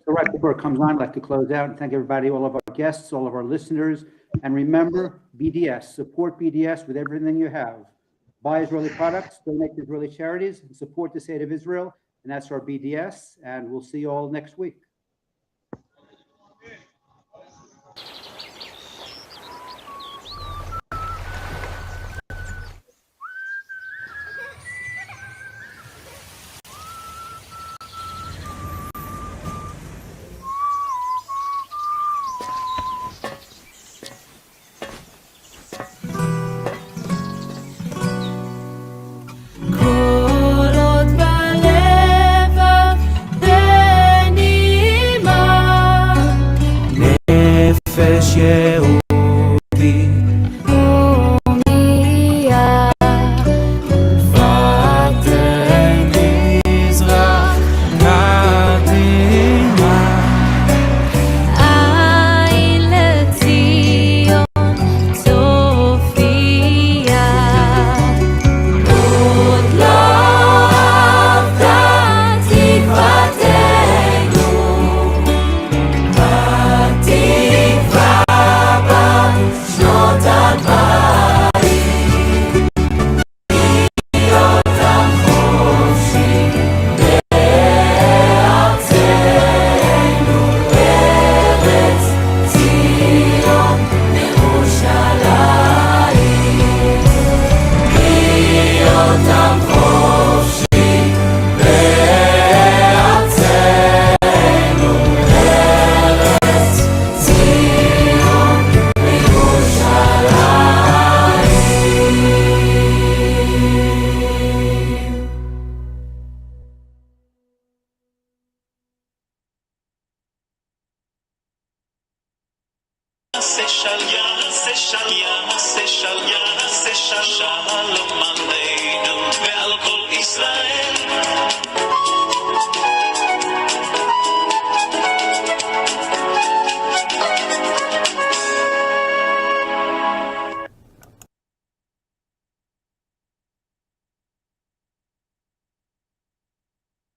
so right before it comes on, I'd like to close out and thank everybody, all of our guests, all of our listeners. And remember, BDS, support BDS with everything you have. Buy Israeli products, donate to Israeli charities, and support the state of Israel. And that's our BDS. And we'll see you all next week. Shalom Aleinu ve'al kol Israel.